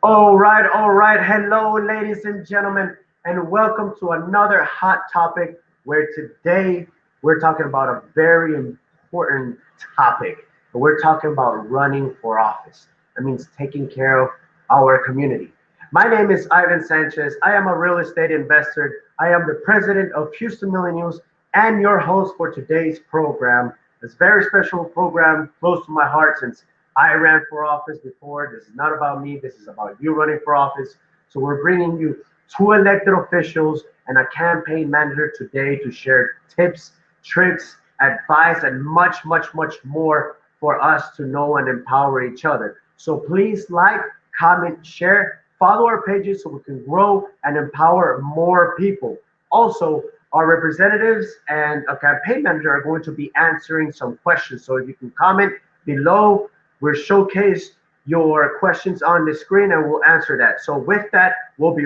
All right. Hello, ladies and gentlemen, and welcome to another hot topic where today we're talking about a very important topic. We're talking about running for office. That means taking care of our community. My name is Ivan Sanchez. I am a real estate investor. I am the president of Houston Millennials and your host for today's program. This very special program close to my heart since I ran for office before. This is not about me. This is about you running for office. So we're bringing you two elected officials and a campaign manager today to share tips, tricks, advice, and much, much, much more for us to know and empower each other. So please like, comment, share, follow our pages so we can grow and empower more people. Also, our representatives and a campaign manager are going to be answering some questions. So if you can comment below, we'll showcase your questions on the screen and we'll answer that. So with that, we'll be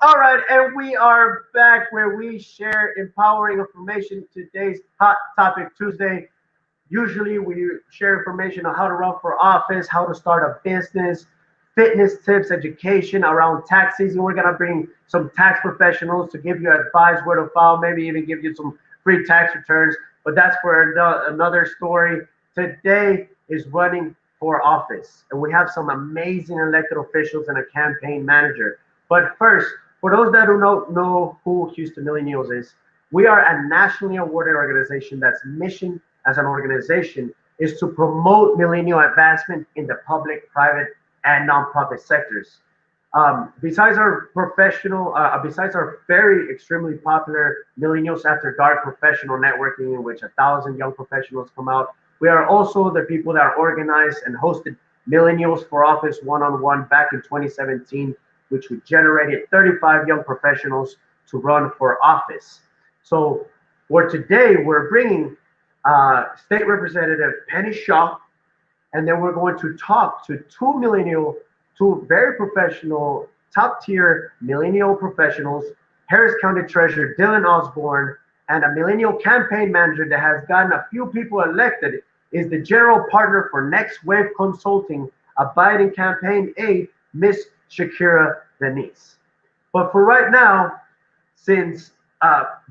all right, and we are back where we share empowering information. Today's hot topic Tuesday. Usually, we share information on how to run for office, how to start a business, fitness tips, education around tax season. We're gonna bring some tax professionals to give you advice where to file, maybe even give you some free tax returns. But that's for another story. Today is running for office, and we have some amazing elected officials and a campaign manager. But first, for those that do not know who Houston Millennials is, we are a nationally awarded organization that's mission as an organization is to promote millennial advancement in the public, private, and nonprofit sectors. Besides our very extremely popular Millennials After Dark professional networking, in which 1,000 young professionals come out, we are also the people that organized and hosted Millennials for Office one-on-one back in 2017, which we generated 35 young professionals to run for office. So for today, we're bringing State Representative Penny Shaw, and then we're going to talk to two very professional, top tier millennial professionals, Harris County Treasurer Dylan Osborn, and a millennial campaign manager that has gotten a few people elected, is the general partner for Next Wave Consulting, a Biden campaign aide, Miss Shekira Denise. But for right now, since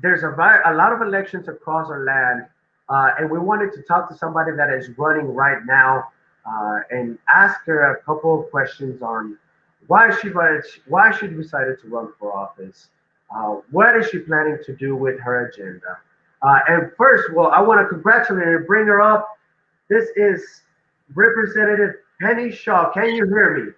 there's a lot of elections across our land, and we wanted to talk to somebody that is running right now and ask her a couple of questions on why she decided to run for office, what is she planning to do with her agenda. And first, well, I want to congratulate her, bring her up. This is Representative Penny Shaw. Can you hear me?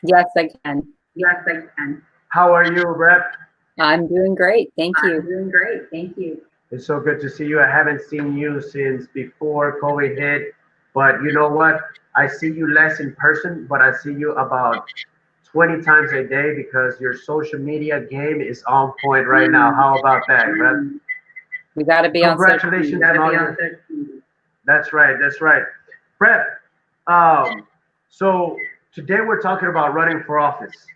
Yes, I can. Yes, I can. How are you, Rep? I'm doing great. Thank you. I'm doing great. Thank you. It's so good to see you. I haven't seen you since before COVID hit, but you know what? I see you less in person, but I see you about 20 times a day because your social media game is on point right now. How about that, Rep? We got to be on social Congratulations media. on all your. That's right. That's right. Rep, so today we're talking about running for office.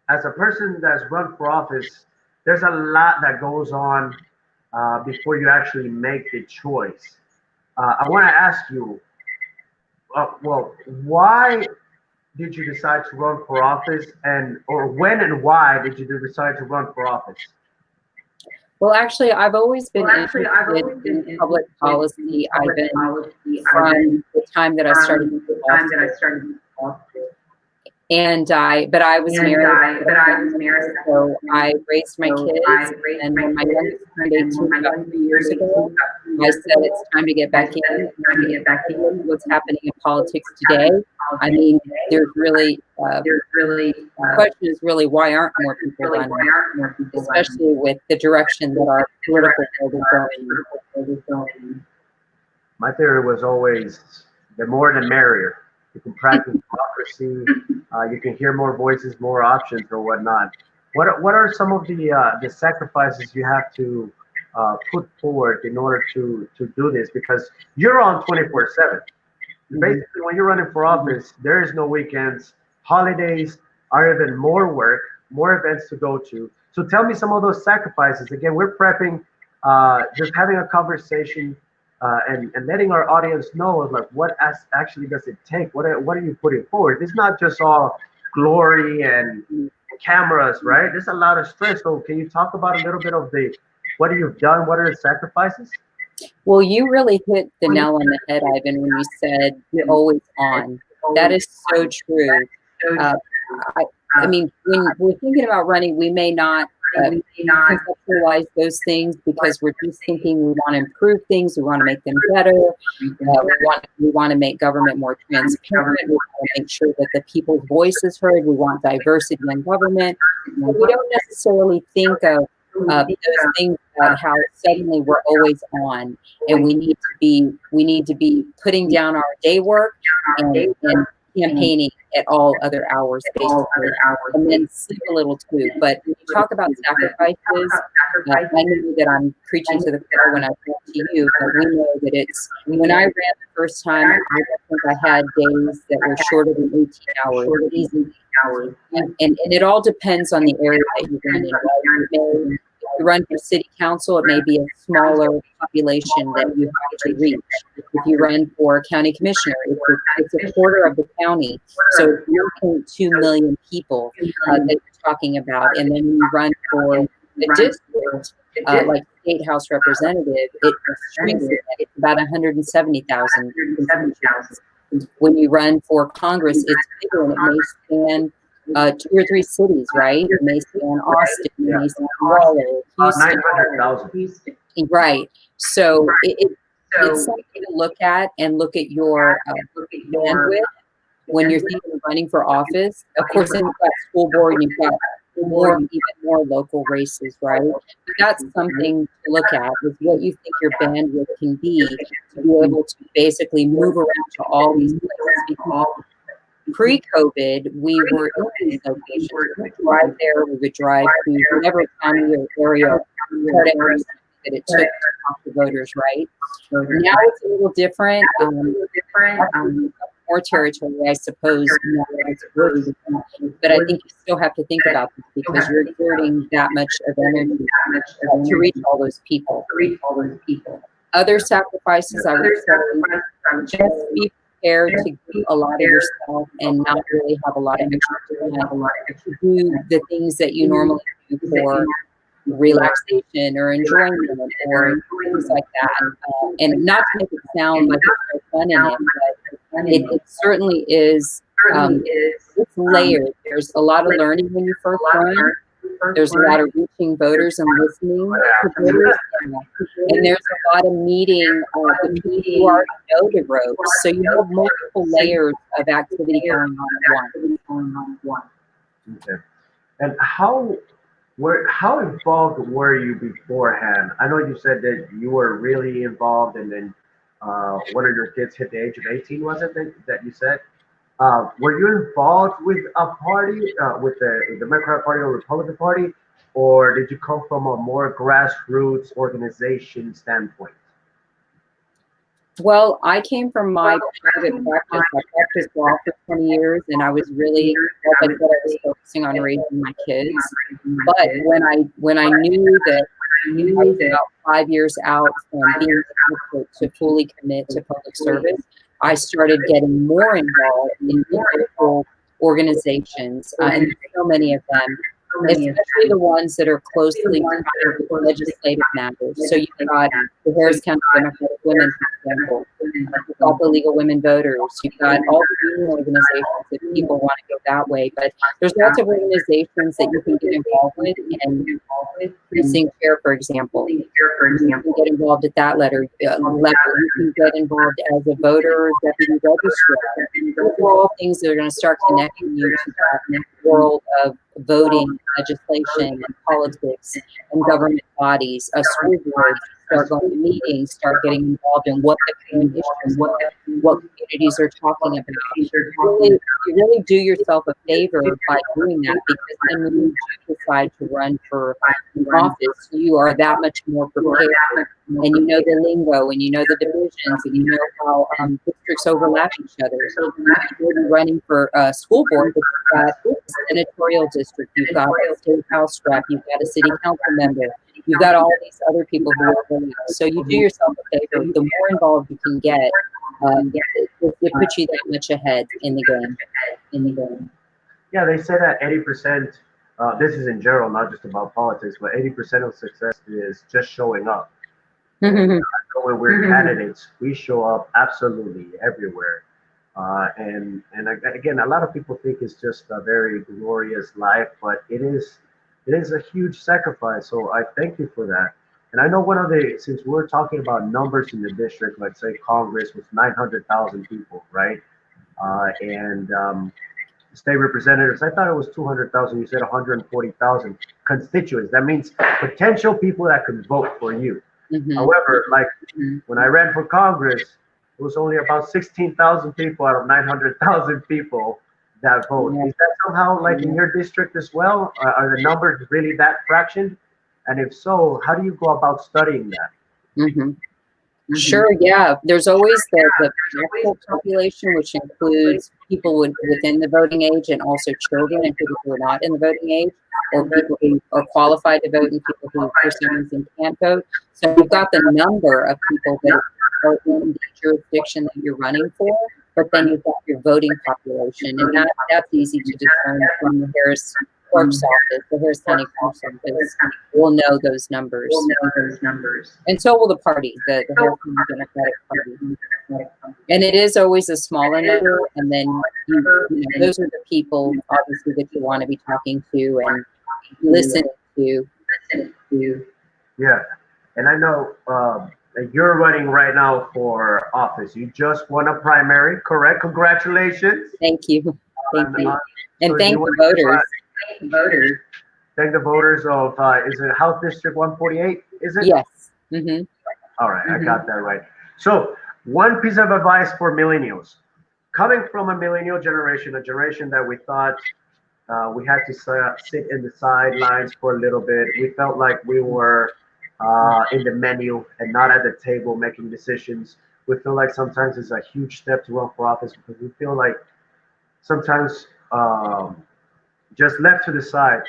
As a person that's run for office, there's a lot that goes on before you actually make the choice. I want to ask you, well, why did you decide to run for office, or when and why did you decide to run for office? Well, actually, I've always been interested in public policy. I've been from the time that I started. But I was married, so I raised my kids, and when my youngest turned 18 about 3 years ago, I said it's time to get back in. What's happening in politics today? I mean, there's really the question is really, why aren't more people running, especially with the direction that our political world is going. My theory was always the more the merrier. You can practice democracy. You can hear more voices, more options, or whatnot. What are some of the sacrifices you have to put forward in order to do this? Because you're on 24/7. Basically, when you're running for office, there is no weekends. Holidays are even more work, more events to go to. So tell me some of those sacrifices. Again, we're prepping, just having a conversation, and letting our audience know like what actually does it take? What are you putting forward? It's not just all glory and cameras, right? There's a lot of stress. So can you talk about a little bit of what you've done? What are the sacrifices? Well, you really hit the nail on the head, Ivan, when you said you're always on. That is so true. I mean, when we're thinking about running, we may not conceptualize those things because we're just thinking we want to improve things, we want to make them better, we want to make government more transparent, we want to make sure that the people's voice is heard, we want diversity in government. But we don't necessarily think of those things about how suddenly we're always on, and we need to be putting down our day work and campaigning at all other hours, basically, and then sleep a little too. But when you talk about sacrifices, I know that I'm preaching to the choir when I talk to you, but we know that it's, when I ran the first time, I think I had days that were shorter than 18 hours, easy hours. And it all depends on the area that you're running. Right? If you run for city council, it may be a smaller population that you have to reach. If you run for county commissioner, it's a quarter of the county. So 1.2 million people that you're talking about. And then you run for the district, like state house representative, it shrinks it. It's about 170,000. When you run for Congress, it's bigger, and it may span 2 or 3 cities, right? It may span Austin, it may span Waller, Houston. 900,000. Right. So it's something to look at, and look at your bandwidth when you're thinking of running for office. Of course, then you've got school board, and you've got even more local races, right? But that's something to look at, is what you think your bandwidth can be to be able to basically move around to all these places. Because pre-COVID, we were in these locations. We would drive there, we would drive to whatever county or area, whatever that it took to talk to voters, right? Now it's a little different. More territory, I suppose, but I think you still have to think about this, because you're exerting that much of energy to reach all those people. Other sacrifices, I would say, just be prepared to give a lot of yourself and not really have a lot of extra time to do the things that you normally do for relaxation or enjoyment or things like that. And not to make it sound like there's no fun in it, but it certainly is. It's layered. There's a lot of learning when you first run. There's a lot of reaching voters and listening to voters, and there's a lot of meeting the people who already know the ropes. So you have multiple layers of activity going on at once. Okay. And how involved were you beforehand? I know you said that you were really involved, and then one of your kids hit the age of 18, was it that you said? Were you involved with a party, with the Democratic Party or Republican Party, or did you come from a more grassroots organization standpoint? Well, I came from my private practice. I practiced law for 20 years, and I was really, like I said, I was focusing on raising my kids. But when I knew that I was about 5 years out from being able to fully commit to public service, I started getting more involved in local organizations, and so many of them especially the ones that are closely tied with legislative matters. So you've got the Harris County Democratic Women, for example. You've got the League of Women Voters. You've got all the union organizations that people want to go that way. But there's lots of organizations that you can get involved with, and precinct chair, for example. You can get involved at that level. You can get involved as a voter, deputy registrar. Those are all things that are going to start connecting you to that world of voting, legislation, and politics, and government bodies, school boards. Start going to meetings, start getting involved in what the current issues, what communities are talking about. You really do yourself a favor by doing that, because then when you decide to run for an office, you are that much more prepared, and you know the lingo, and you know the divisions, and you know how districts overlap each other. So you're running for a school board, but you've got a senatorial district, you've got a state house rep, you've got a city council member. You've got all these other people who are doing it. So you do yourself a favor. The more involved you can get, it puts you that much ahead in the game. Yeah, they say that 80%, this is in general, not just about politics, but 80% of success is just showing up. I know when we're candidates, we show up absolutely everywhere. And again, a lot of people think it's just a very glorious life, but it is a huge sacrifice. So I thank you for that. And I know since we're talking about numbers in the district, let's say Congress was 900,000 people, right? State representatives, I thought it was 200,000. You said 140,000 constituents. That means potential people that could vote for you. However, when I ran for Congress, it was only about 16,000 people out of 900,000 people that vote. Is that somehow like in your district as well? Are the numbers really that fraction? And if so, how do you go about studying that? Sure, yeah. There's always the actual population, which includes people within the voting age, and also children and people who are not in the voting age, or people who are qualified to vote and people who for some reason can't vote. So you've got the number of people that are in the jurisdiction that you're running for, but then you've got your voting population, and that's easy to determine from the Harris Clerk's office. The Harris County Clerk's office will know those numbers. And so will the party, the Harris County Democratic Party. And it is always a smaller number, and then those are the people, obviously, that you want to be talking to and listening to. Yeah, and I know you're running right now for office. You just won a primary, correct? Congratulations. Thank you. Thank you. And thank the voters. Thank the voters of, is it House District 148? Is it? Yes. All right, I got that right. So, one piece of advice for millennials. Coming from a millennial generation, a generation that we thought we had to sit in the sidelines for a little bit. We felt like we were in the menu and not at the table making decisions. We feel like sometimes it's a huge step to run for office because we feel like sometimes just left to the side.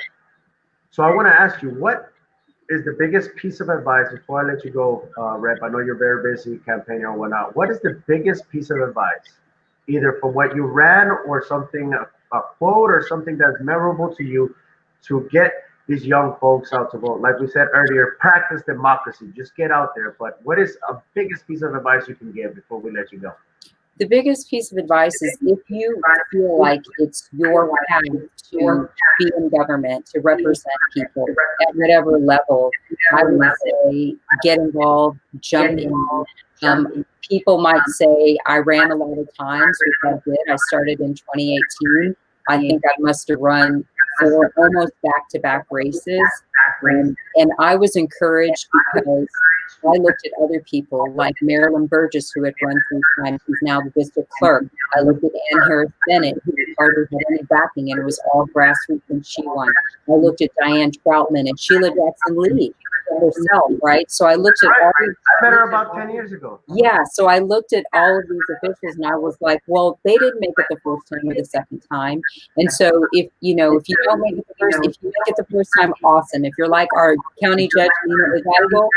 So I want to ask you, what is the biggest piece of advice before I let you go, Rep? I know you're very busy campaigning or whatnot. What is the biggest piece of advice, either from what you ran or something, a quote or something that's memorable to you, to get these young folks out to vote? Like we said earlier, practice democracy. Just get out there. But what is a biggest piece of advice you can give before we let you go? The biggest piece of advice is, if you feel like it's your path to be in government, to represent people at whatever level, I would say get involved, jump in. People might say, I ran a lot of times, which I did. I started in 2018. I think I must have run 4 almost back-to-back races. And I was encouraged because I looked at other people like Marilyn Burgess, who had run 3 times. She's now the district clerk. I looked at Ann Harris Bennett, who hardly had any backing, and it was all grassroots, and she won. I looked at Diane Troutman and Sheila Jackson Lee herself, right? So I looked at all these. I met her about 10 years ago. Yeah, so I looked at all of these officials, and I was like, well, they didn't make it the first time or the second time. And so if you don't make it the first, if you make it the first time, awesome. If you're like our county judge, Nina Hidalgo,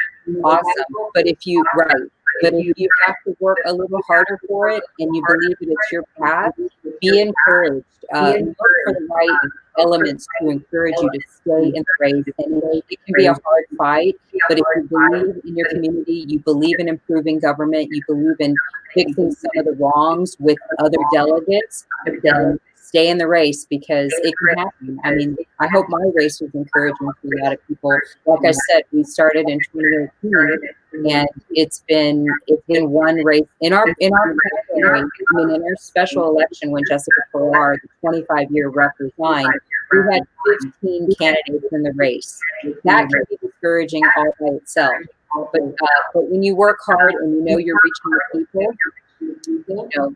awesome. But if you have to work a little harder for it, and you believe that it's your path, be encouraged. Look for the right elements to encourage you to stay in the race. And it can be a hard fight, but if you believe in your community, you believe in improving government, you believe in fixing some of the wrongs with other delegates, then stay in the race, because it can happen. I mean, I hope my race was encouraging to a lot of people. Like I said, we started in 2018, and it's been one race in our primary. I mean, in our special election when Jessica Farrar, the 25-year rep, resigned, we had 15 candidates in the race. That can be discouraging all by itself. But when you work hard and you know you're reaching the people,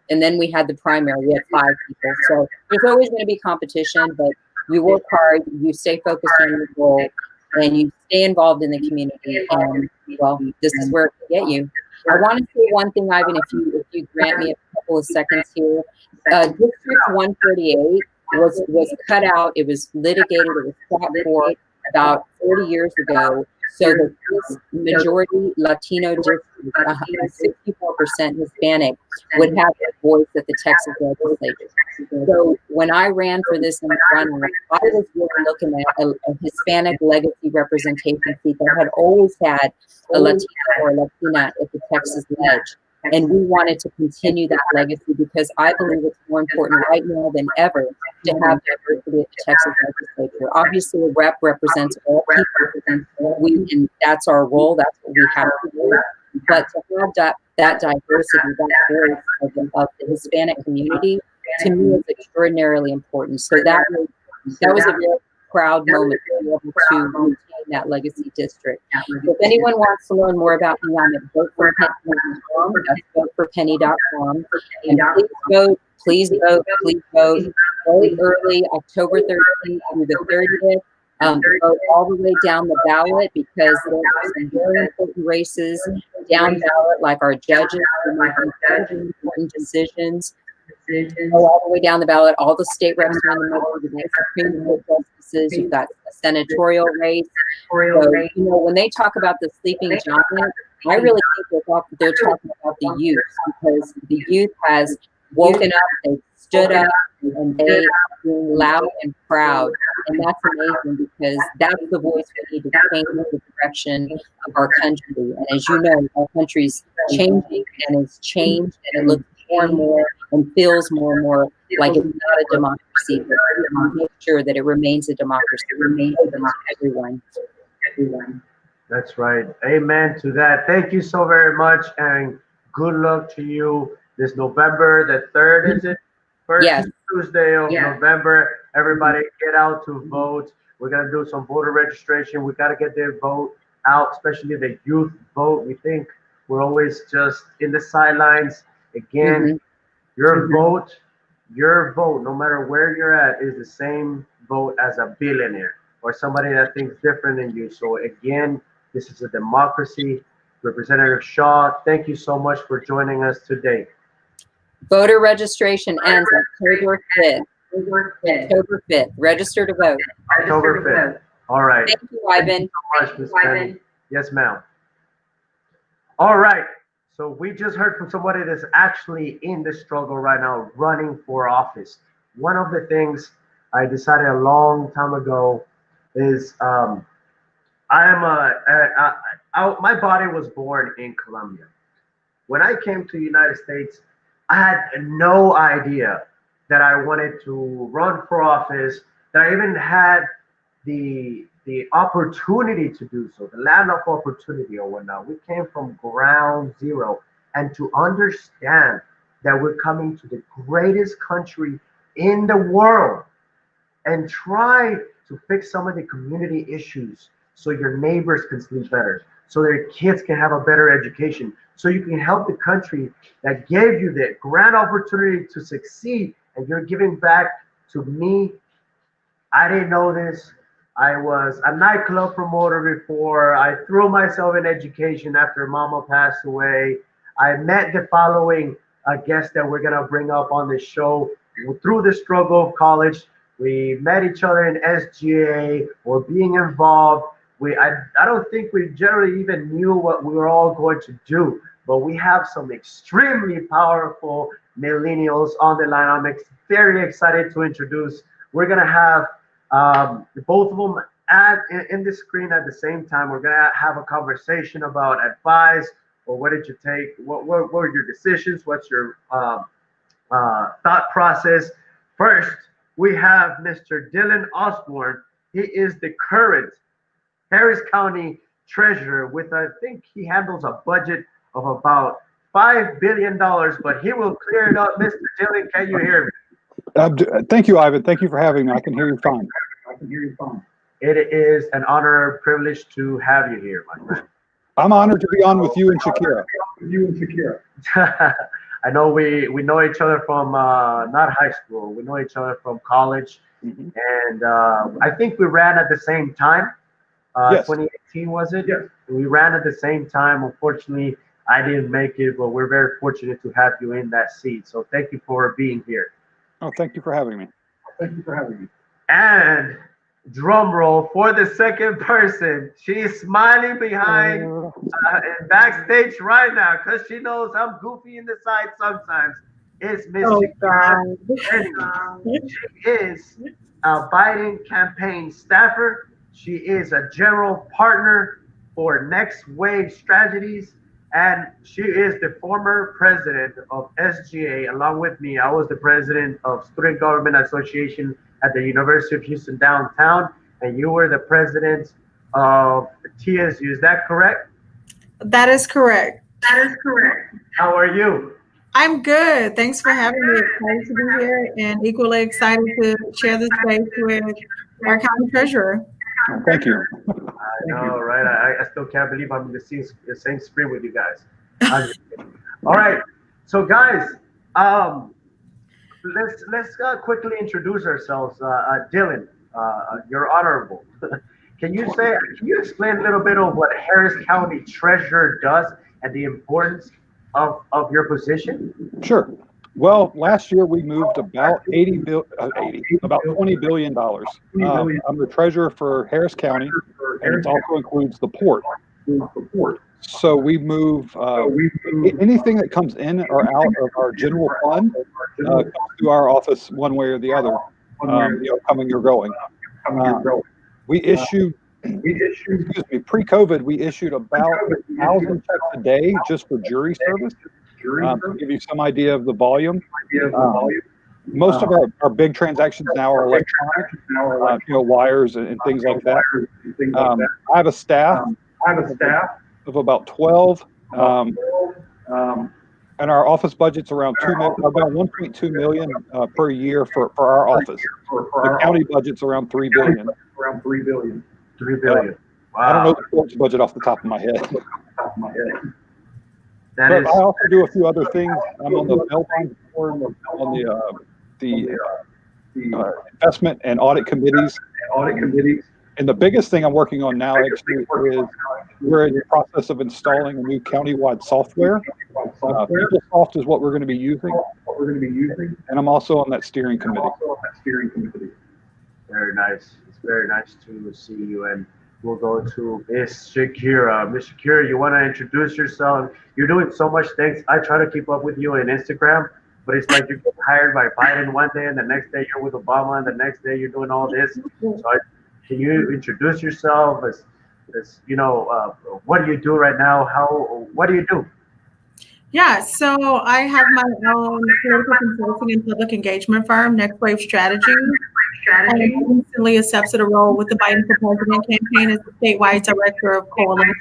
and then we had the primary, we had 5 people. So there's always going to be competition, but you work hard, you stay focused on your goal, and you stay involved in the community. And well, this is where it can get you. I want to say one thing, Ivan, if you grant me a couple of seconds here. District 138 was cut out. It was litigated. It was fought for about 40 years ago. So the majority Latino district, 64% Hispanic, would have a voice at the Texas legislature. So when I ran for this in the running, I was really looking at a Hispanic legacy representation seat that had always had a Latino or Latina at the Texas ledge. And we wanted to continue that legacy because I believe it's more important right now than ever to have diversity at the Texas legislature. Obviously, a rep represents all people, and that's our role. That's what we have to do. But to have that diversity, that voice of the Hispanic community, to me, is extraordinarily important. So that was a very proud moment to be able to maintain that legacy district. If anyone wants to learn more about me, I'm at voteforpenny.com. That's voteforpenny.com. And please vote. Vote early, October 13th through the 30th. Vote all the way down the ballot, because there are some very important races down ballot, like our judges who make very important decisions. Go all the way down the ballot. All the state reps are in the middle. The next Supreme Court justices. You've got a senatorial race. So, when they talk about the sleeping giant, I really think they're talking about the youth, because the youth has woken up, they've stood up, and they are being loud and proud. And that's amazing, because that's the voice we need to change the direction of our country. And as you know, our country's changing, and it's changed, and it looks more and more and feels more and more like it's not a democracy, but we make sure that it remains a democracy. It remains open to everyone. That's right. Amen to that. Thank you so very much, and good luck to you this November the 3rd, is it? First Tuesday of November. Everybody get out to vote. We're going to do some voter registration. We got to get their vote out, especially the youth vote. We think we're always just in the sidelines. Again, your vote, no matter where you're at, is the same vote as a billionaire or somebody that thinks different than you. So again, this is a democracy. Representative Shaw, thank you so much for joining us today. Voter registration ends October 5th. October 5th. Register to vote. October 5th. All right. Thank you, Ivan. Thank you so much, Ms. Penny. Yes, ma'am. All right. So we just heard from somebody that's actually in the struggle right now, running for office. One of the things I decided a long time ago is my body was born in Colombia. When I came to the United States, I had no idea that I wanted to run for office, that I even had the opportunity to do so, the land of opportunity or whatnot. We came from ground zero. And to understand that we're coming to the greatest country in the world and try to fix some of the community issues so your neighbors can sleep better, so their kids can have a better education, so you can help the country that gave you the grand opportunity to succeed, and you're giving back to me. I didn't know this. I was a nightclub promoter before. I threw myself in education after mama passed away. I met the following guests that we're gonna bring up on this show. Through the struggle of college, we met each other in SGA or being involved. I don't think we generally even knew what we were all going to do, but we have some extremely powerful millennials on the line. I'm very excited to introduce. We're gonna have Both of them in the screen at the same time. We're gonna have a conversation about advice, or what did you take? What were your decisions? What's your thought process? First, we have Mr. Dylan Osborn. He is the current Harris County Treasurer with, I think he handles a budget of about $5 billion, but he will clear it up. Mr. Dylan, can you hear me? Thank you, Ivan. Thank you for having me. I can hear you fine. It is an honor and privilege to have you here, my friend. I'm honored to be on with you and Shekira. I know we know each other from not high school. We know each other from college, and I think we ran at the same time. Yes. 2018 was it? Yes. We ran at the same time. Unfortunately, I didn't make it, but we're very fortunate to have you in that seat. So thank you for being here. Oh, thank you for having me. And drum roll for the second person. She's smiling behind backstage right now because she knows I'm goofy in the side sometimes. It's Miss Shekira. She is a Biden campaign staffer. She is a general partner for Next Wave Strategies, and she is the former president of SGA. Along with me, I was the president of Student Government Association at the University of Houston downtown, and you were the president of TSU. Is that correct? That is correct. How are you? I'm good. Thanks for having me. Excited to be here and equally excited to share this space with our county treasurer. Thank you. I know, right? I still can't believe I'm in the same screen with you guys. All right, so guys, let's quickly introduce ourselves. Dylan, you're honorable. Can you explain a little bit of what Harris County Treasurer does and the importance of your position? Sure. Well, last year we moved about $20 billion. I'm the treasurer for Harris County, and it also includes the port. So we move anything that comes in or out of our general fund comes to our office one way or the other, coming or going. We issued, pre-COVID, we issued about 1,000 checks a day just for jury service. To give you some idea of the volume. Most of our big transactions now are electronic, wires and things like that. I have a staff of about 12, and our office budget's around about 1.2 million per year for our office. The county budget's around 3 billion. 3 billion. Wow. I don't know the court's budget off the top of my head. But I also do a few other things. I'm on the Bell board, on the investment and audit committees. And the biggest thing I'm working on now actually is we're in the process of installing a new countywide software. PeopleSoft is what we're going to be using. And I'm also on that steering committee. Very nice. It's very nice to see you. And we'll go to Miss Shekira. Miss Shekira, you want to introduce yourself? You're doing so much things. I try to keep up with you on Instagram, but it's like you get hired by Biden one day, and the next day you're with Obama, and the next day you're doing all this. So can you introduce yourself as what do you do right now? What do you do? Yeah, so I have my own political consulting and public engagement firm, Next Wave Strategy. I recently accepted a role with the Biden for President campaign as the statewide director of coalition,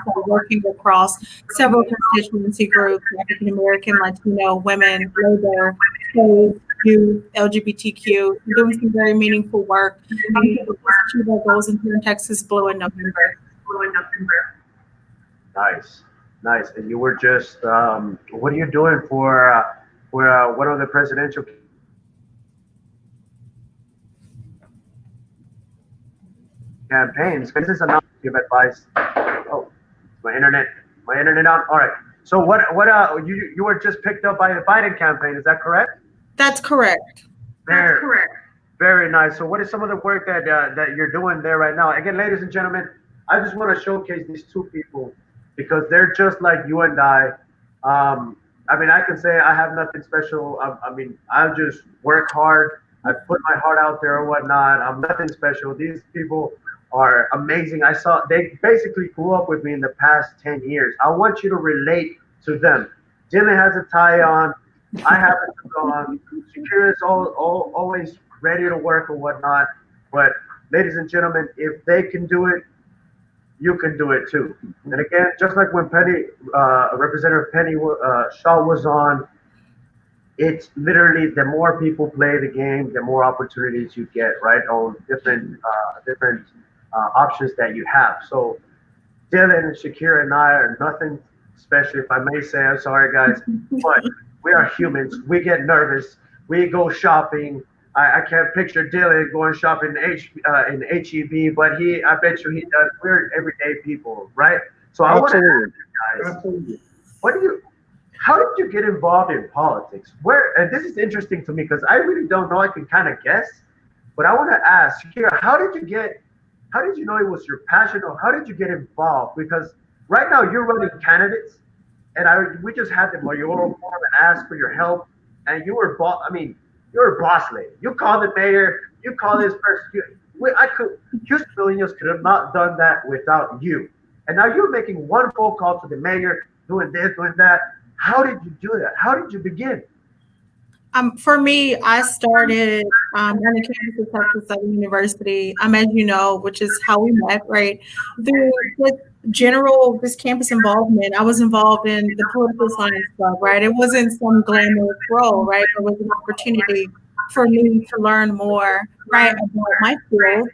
so working across several constituency groups: African American, Latino, women, labor, trade, youth, LGBTQ, doing some very meaningful work to achieve our goals in Texas Blue in November. Nice. And you were just, what are you doing for one of the presidential campaigns? This is enough to give advice. Oh, my internet on. All right. So what you were just picked up by the Biden campaign, is that correct? That's correct. Very nice. So what is some of the work that you're doing there right now? Again, ladies and gentlemen, I just want to showcase these two people because they're just like you and I. I can say I have nothing special. I just work hard. I put my heart out there or whatnot. I'm nothing special. These people are amazing. They basically grew up with me in the past 10 years. I want you to relate to them. Dylan has a tie on. I have a suit on. Shekira is always ready to work or whatnot. But ladies and gentlemen, if they can do it, you can do it too. And again, just like when Representative Penny Shaw was on, it's literally the more people play the game, the more opportunities you get, right? On different options that you have. So Dylan, Shakira, and I are nothing special, if I may say. I'm sorry, guys, but we are humans. We get nervous. We go shopping. I can't picture Dylan going shopping in HEB, but I bet you he does. We're everyday people, right? So I want to ask you guys, how did you get involved in politics? And this is interesting to me because I really don't know. I can kind of guess, but I want to ask Shakira, how did you know it was your passion, or how did you get involved? Because right now you're running candidates, and we just had the mayoral forum and asked for your help, and you're a boss lady. You call the mayor, you call this person. Houston Millennials could have not done that without you. And now you're making one phone call to the mayor, doing this, doing that. How did you do that? How did you begin? For me, I started on the campus of Texas Southern University, as you know, which is how we met, right? With this campus involvement, I was involved in the political science club, right? It wasn't some glamorous role, right? It was an opportunity for me to learn more, right, about my field,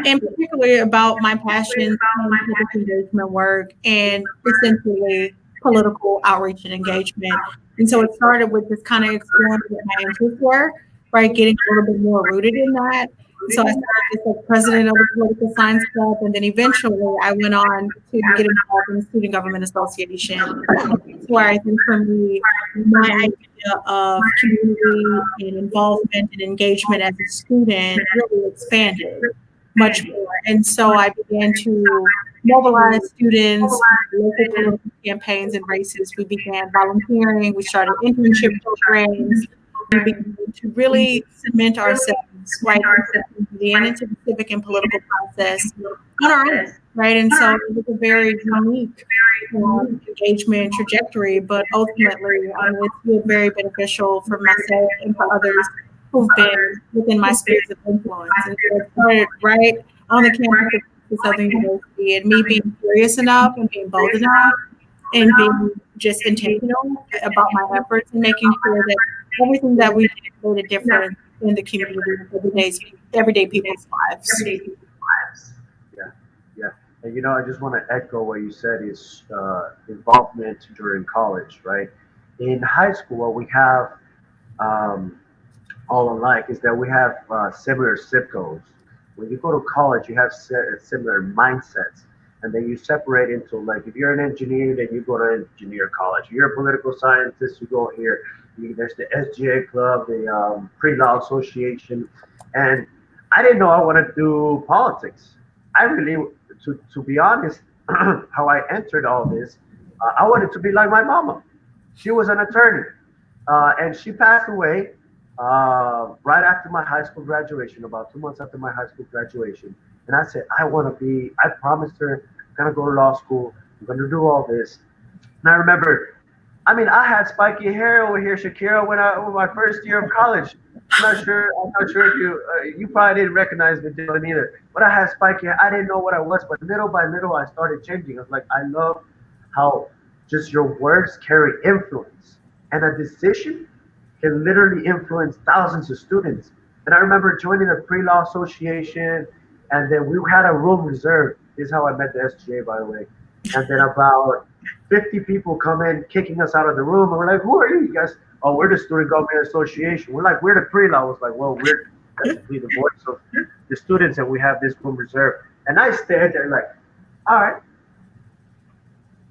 and particularly about my passions in public engagement work and essentially political outreach and engagement. And so it started with just kind of exploring what my interests were, right? Getting a little bit more rooted in that. So I started as president of the Political Science Club, and then eventually I went on to get involved in the Student Government Association, where I think for me, my idea of community and involvement and engagement as a student really expanded much more. And so I began to mobilize students, local political campaigns and races. We began volunteering. We started internship programs. We began to really cement ourselves right into the civic and political process on our own, right? And so it was a very unique engagement trajectory, but ultimately it's been very beneficial for myself and for others who've been within my spheres of influence. And so it started right on the campus of Southern University, and me being curious enough and being bold enough and being just intentional about my efforts and making sure that everything that we did made a difference in the community of everyday people's lives. Yeah. And I just want to echo what you said is involvement during college, right? In high school, what we have all alike is that we have similar zip codes. When you go to college, you have similar mindsets, and then you separate into, like, if you're an engineer, then you go to engineer college. If you're a political scientist, you go here. There's the SGA club, the pre-law association, and I didn't know I wanted to do politics. I really, to be honest, how I entered all this, I wanted to be like my mama. She was an attorney, and she passed away right after my high school graduation, about 2 months after my high school graduation. And I said, I promised her, I'm going to go to law school. I'm going to do all this. And I remember, I had spiky hair over here, Shakira, when my first year of college. I'm not sure if you probably didn't recognize me, Dylan, either. But I had spiky hair. I didn't know what I was, but little by little, I started changing. I was like, I love how just your words carry influence. And a decision can literally influence thousands of students. And I remember joining the pre-law association, and then we had a room reserved. This is how I met the SGA, by the way. And then about 50 people come in, kicking us out of the room. And we're like, who are you guys? Oh, we're the Student Government Association. We're like, we're the pre-law. I was like, well, we're technically the voice of the students, and we have this room reserved. And I stayed there like, all right.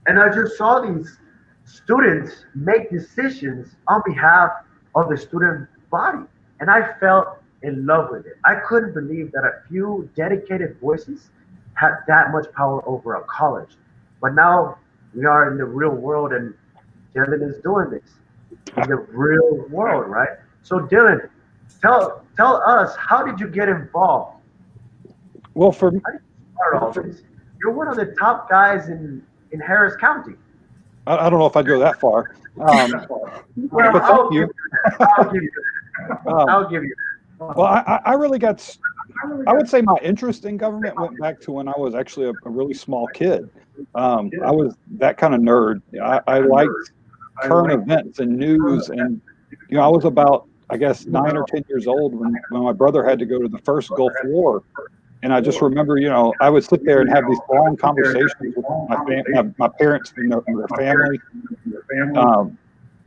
And I just saw these students make decisions on behalf of the student body. And I felt in love with it. I couldn't believe that a few dedicated voices had that much power over a college. But now we are in the real world, and Dylan is doing this in the real world, right? So Dylan, Tell us, how did you get involved? Well, for How did you start all this? You're one of the top guys in Harris County. I don't know if I'd go that far. Well, but thank you. I'll give you that. I'll give you that. Well, I really got, I would say my interest in government went back to when I was actually a really small kid. I was that kind of nerd. I liked current events and news, and I was about, I guess, 9 or 10 years old when my brother had to go to the first Gulf War. And I just remember, I would sit there and have these long conversations with my parents and their family.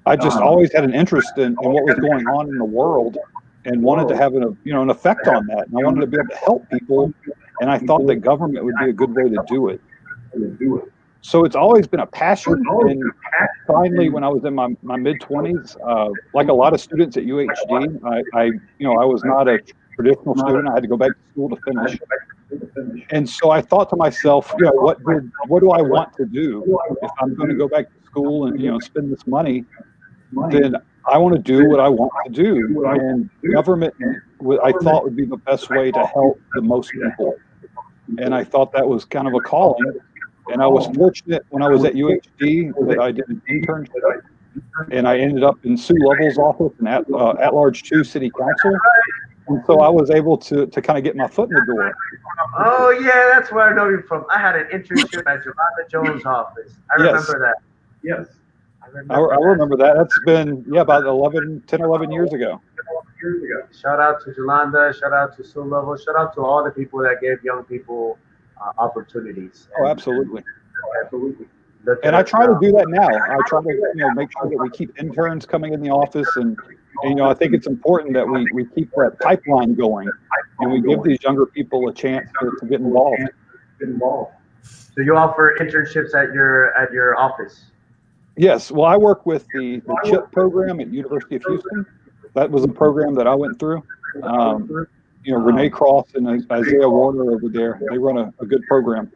I just always had an interest in what was going on in the world, and wanted to have an effect on that. And I wanted to be able to help people, and I thought that government would be a good way to do it. So it's always been a passion. And finally, when I was in my mid-20s, like a lot of students at UHD, I was not a traditional student. I had to go back to school to finish. And so I thought to myself, what do I want to do? If I'm going to go back to school and spend this money, then I want to do what I want to do. And government, I thought, would be the best way to help the most people. And I thought that was kind of a calling. And I was fortunate when I was at UHD that I did an internship, and I ended up in Sue Lovell's office and at-large 2 city council. And so I was able to kind of get my foot in the door. Oh, yeah, that's where I know you from. I had an internship at Yolanda Jones' office. I remember that. Yes. I remember that. That's been, about 10 or 11 years ago. Shout out to Yolanda. Shout out to Sue Lovell. Shout out to all the people that gave young people opportunities. Oh, absolutely. And I try to do that now. I try to make sure that we keep interns coming in the office, and I think it's important that we keep that pipeline going, and we give these younger people a chance to get involved. So you offer internships at your office? Yes. Well, I work with the CHIP program at University of Houston. That was a program that I went through. Renee Cross and Isaiah Warner over there, they run a good program.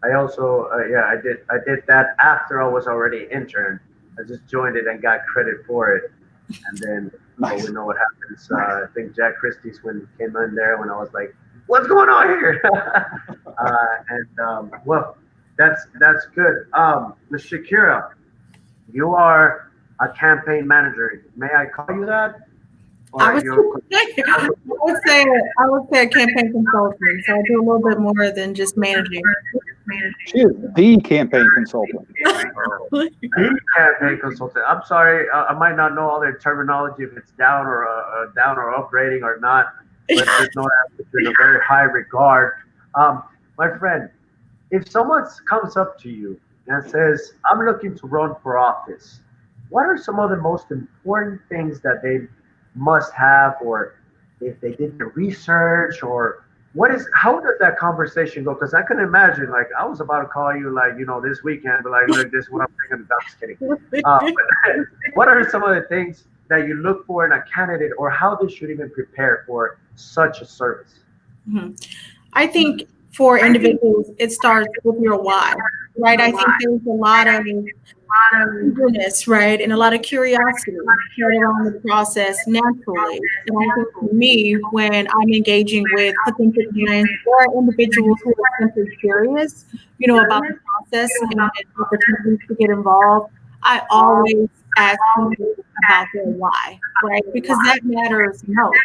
I also, I did that after I was already intern. I just joined it and got credit for it. And then we know what happens. I think Jack Christie's came in there when I was like, what's going on here? Well, that's good. Ms. Shekira, you are a campaign manager. May I call you that? I would say a campaign consultant. So I do a little bit more than just managing. She is the campaign consultant. The campaign consultant. I'm sorry, I might not know all their terminology, if it's down or up rating or not, but just know that in a very high regard. My friend, if someone comes up to you and says, "I'm looking to run for office," what are some of the most important things that they must have, or if they did the research, or how does that conversation go? Because I can imagine, like, I was about to call you, like, this weekend, but like, look, this is what I'm thinking. I'm just kidding. What are some of the things that you look for in a candidate, or how they should even prepare for such a service? Mm-hmm. I think for individuals, it starts with your why, right? I think there's a lot of eagerness, right, and a lot of curiosity around the process naturally. And I think for me, when I'm engaging with potential clients or individuals who are simply curious, about the process and opportunities to get involved, I always ask people about their why, right? Because that matters most.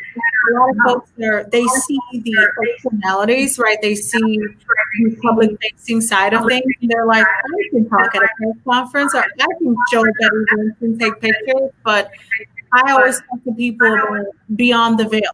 A lot of folks they see the personalities, right? They see the public-facing side of things, and they're like, I can talk at a press conference, or I can show up at events and take pictures. But I always talk to people about beyond the veil,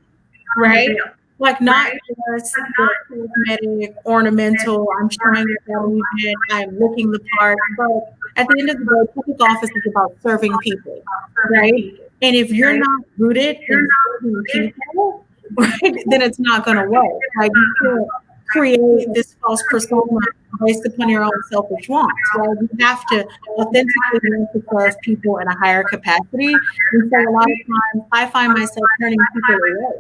right? Like, not just the cosmetic, ornamental, I'm showing up at an event, I'm looking the part, but at the end of the day, public office is about serving people, right? And if you're not rooted in serving people, right, then it's not going to work. Like, you can't create this false persona based upon your own selfish wants, right? You have to authentically want to serve people in a higher capacity. And so a lot of times I find myself turning people away,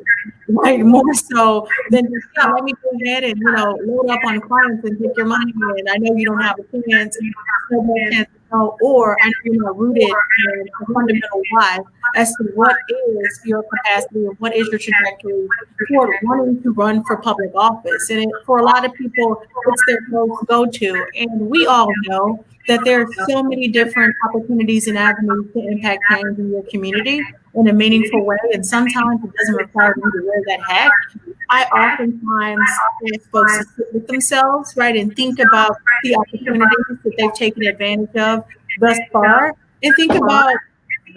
right? More so than just, let me go ahead and, load up on clients and take your money, and I know you don't have a chance, or I know you're not rooted in a fundamental why as to what is your capacity and what is your trajectory toward wanting to run for public office. And for a lot of people, it's their first go-to. And we all know that there are so many different opportunities and avenues to impact change in your community in a meaningful way. And sometimes it doesn't require you to wear that hat. I oftentimes ask folks to sit with themselves, right, and think about the opportunities that they've taken advantage of thus far, and think about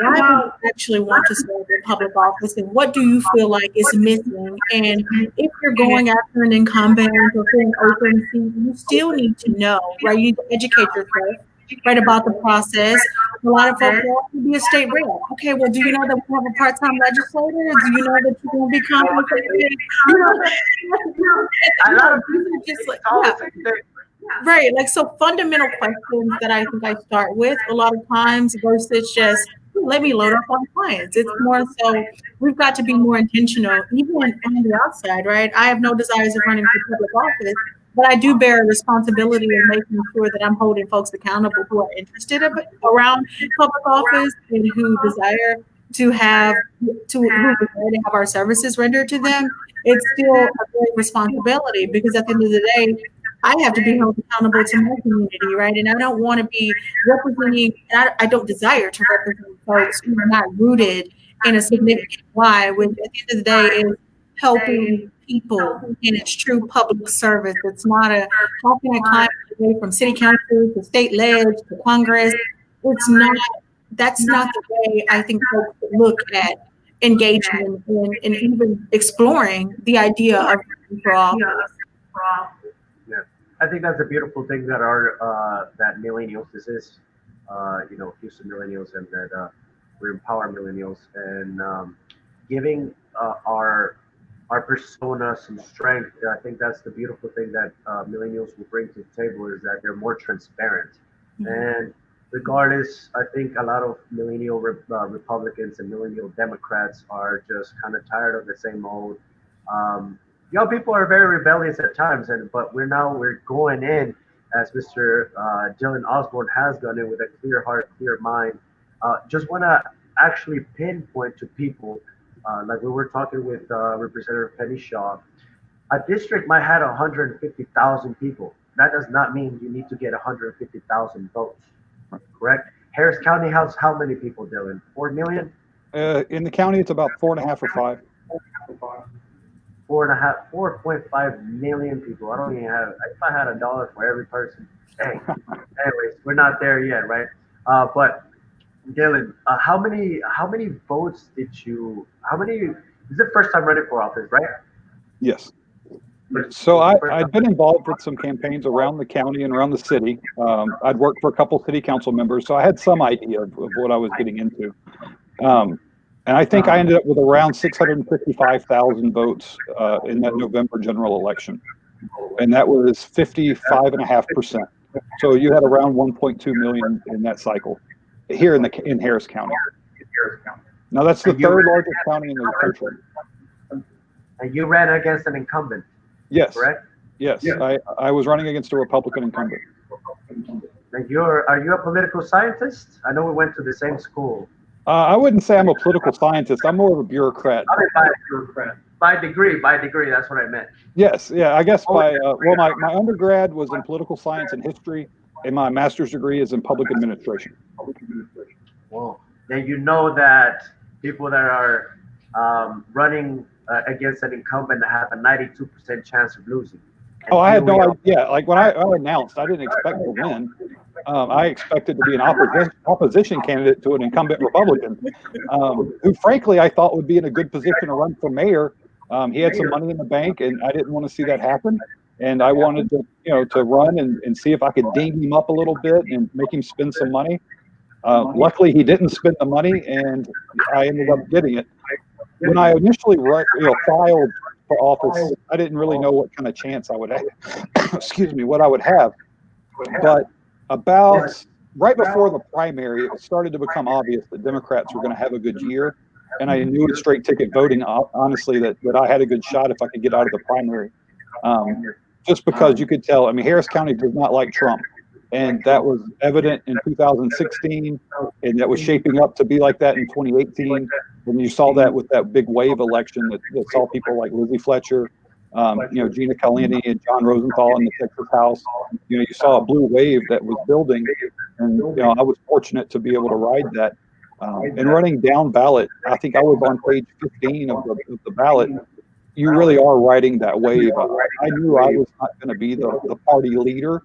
why do you actually want to serve in public office, and what do you feel like is missing? And if you're going after an incumbent or for an open seat, you still need to know, right? You need to educate yourself, right, about the process. A lot of folks want to be a state rep. Okay, well, do you know that we have a part-time legislator? Do you know that you're going to be compensated? A lot of people are just like, yeah. Right, like, so fundamental questions that I think I start with a lot of times versus just, let me load up on clients. It's more so we've got to be more intentional, even on the outside, right? I have no desires of running for public office, but I do bear a responsibility in making sure that I'm holding folks accountable who are interested around public office and who desire to have our services rendered to them. It's still a great responsibility because at the end of the day, I have to be held accountable to my community, right? And I don't want to be representing, I don't desire to represent folks who are not rooted in a significant why, which at the end of the day is helping people in its true public service. It's not a, how can I climb away from city council to state ledge to Congress? It's not, that's not the way I think folks look at engagement and even exploring the idea of running for office. I think that's a beautiful thing that our that Millennials, this is, Houston Millennials, and that we empower Millennials and giving our persona some strength. I think that's the beautiful thing that Millennials will bring to the table is that they're more transparent. Mm-hmm. And regardless, I think a lot of Millennial Republicans and Millennial Democrats are just kind of tired of the same old. Young people are very rebellious at times, but we're going in, as Mr. Dylan Osborn has gone in, with a clear heart, clear mind. Just want to actually pinpoint to people, like we were talking with Representative Penny Shaw, a district might have 150,000 people. That does not mean you need to get 150,000 votes, correct? Harris County has how many people, Dylan? 4 million? In the county, it's about 4.5 or 5. 4.5 million people. I don't even have, if I had $1 for every person. Dang. Anyways, we're not there yet, right? But Dylan, how many votes did you, this is the first time running for office, right? Yes. So I'd been involved with some campaigns around the county and around the city. I'd worked for a couple city council members, so I had some idea of what I was getting into. And I think I ended up with around 655,000 votes in that November general election. And that was 55.5%. So you had around 1.2 million in that cycle here in Harris County. Now that's the third largest county in the country. And you ran against an incumbent. Yes. Correct? Yes. I was running against a Republican incumbent. And are you a political scientist? I know we went to the same school. I wouldn't say I'm a political scientist. I'm more of a bureaucrat. By degree, that's what I meant. Yes, yeah, I guess my undergrad was in political science and history, and my master's degree is in public administration. Well, then you know that people that are running against an incumbent have a 92% chance of losing. Oh, I had no idea. Like when I announced, I didn't expect to win. I expected to be an opposition candidate to an incumbent Republican, who frankly I thought would be in a good position to run for mayor. He had some money in the bank, and I didn't want to see that happen. And I wanted to run and see if I could ding him up a little bit and make him spend some money. Luckily, he didn't spend the money, and I ended up getting it. When I initially filed for office, I didn't really know what kind of chance I would have. What I would have. But about right before the primary, it started to become obvious that Democrats were going to have a good year. And I knew with straight ticket voting, honestly, that I had a good shot if I could get out of the primary. Just because you could tell, Harris County does not like Trump. And that was evident in 2016, and that was shaping up to be like that in 2018. When you saw that with that big wave election that saw people like Lizzie Fletcher, Gina Calini and John Rosenthal in the Texas House, you saw a blue wave that was building, and I was fortunate to be able to ride that. And running down ballot, I think I was on page 15 of the ballot. You really are riding that wave. I knew I was not going to be the party leader.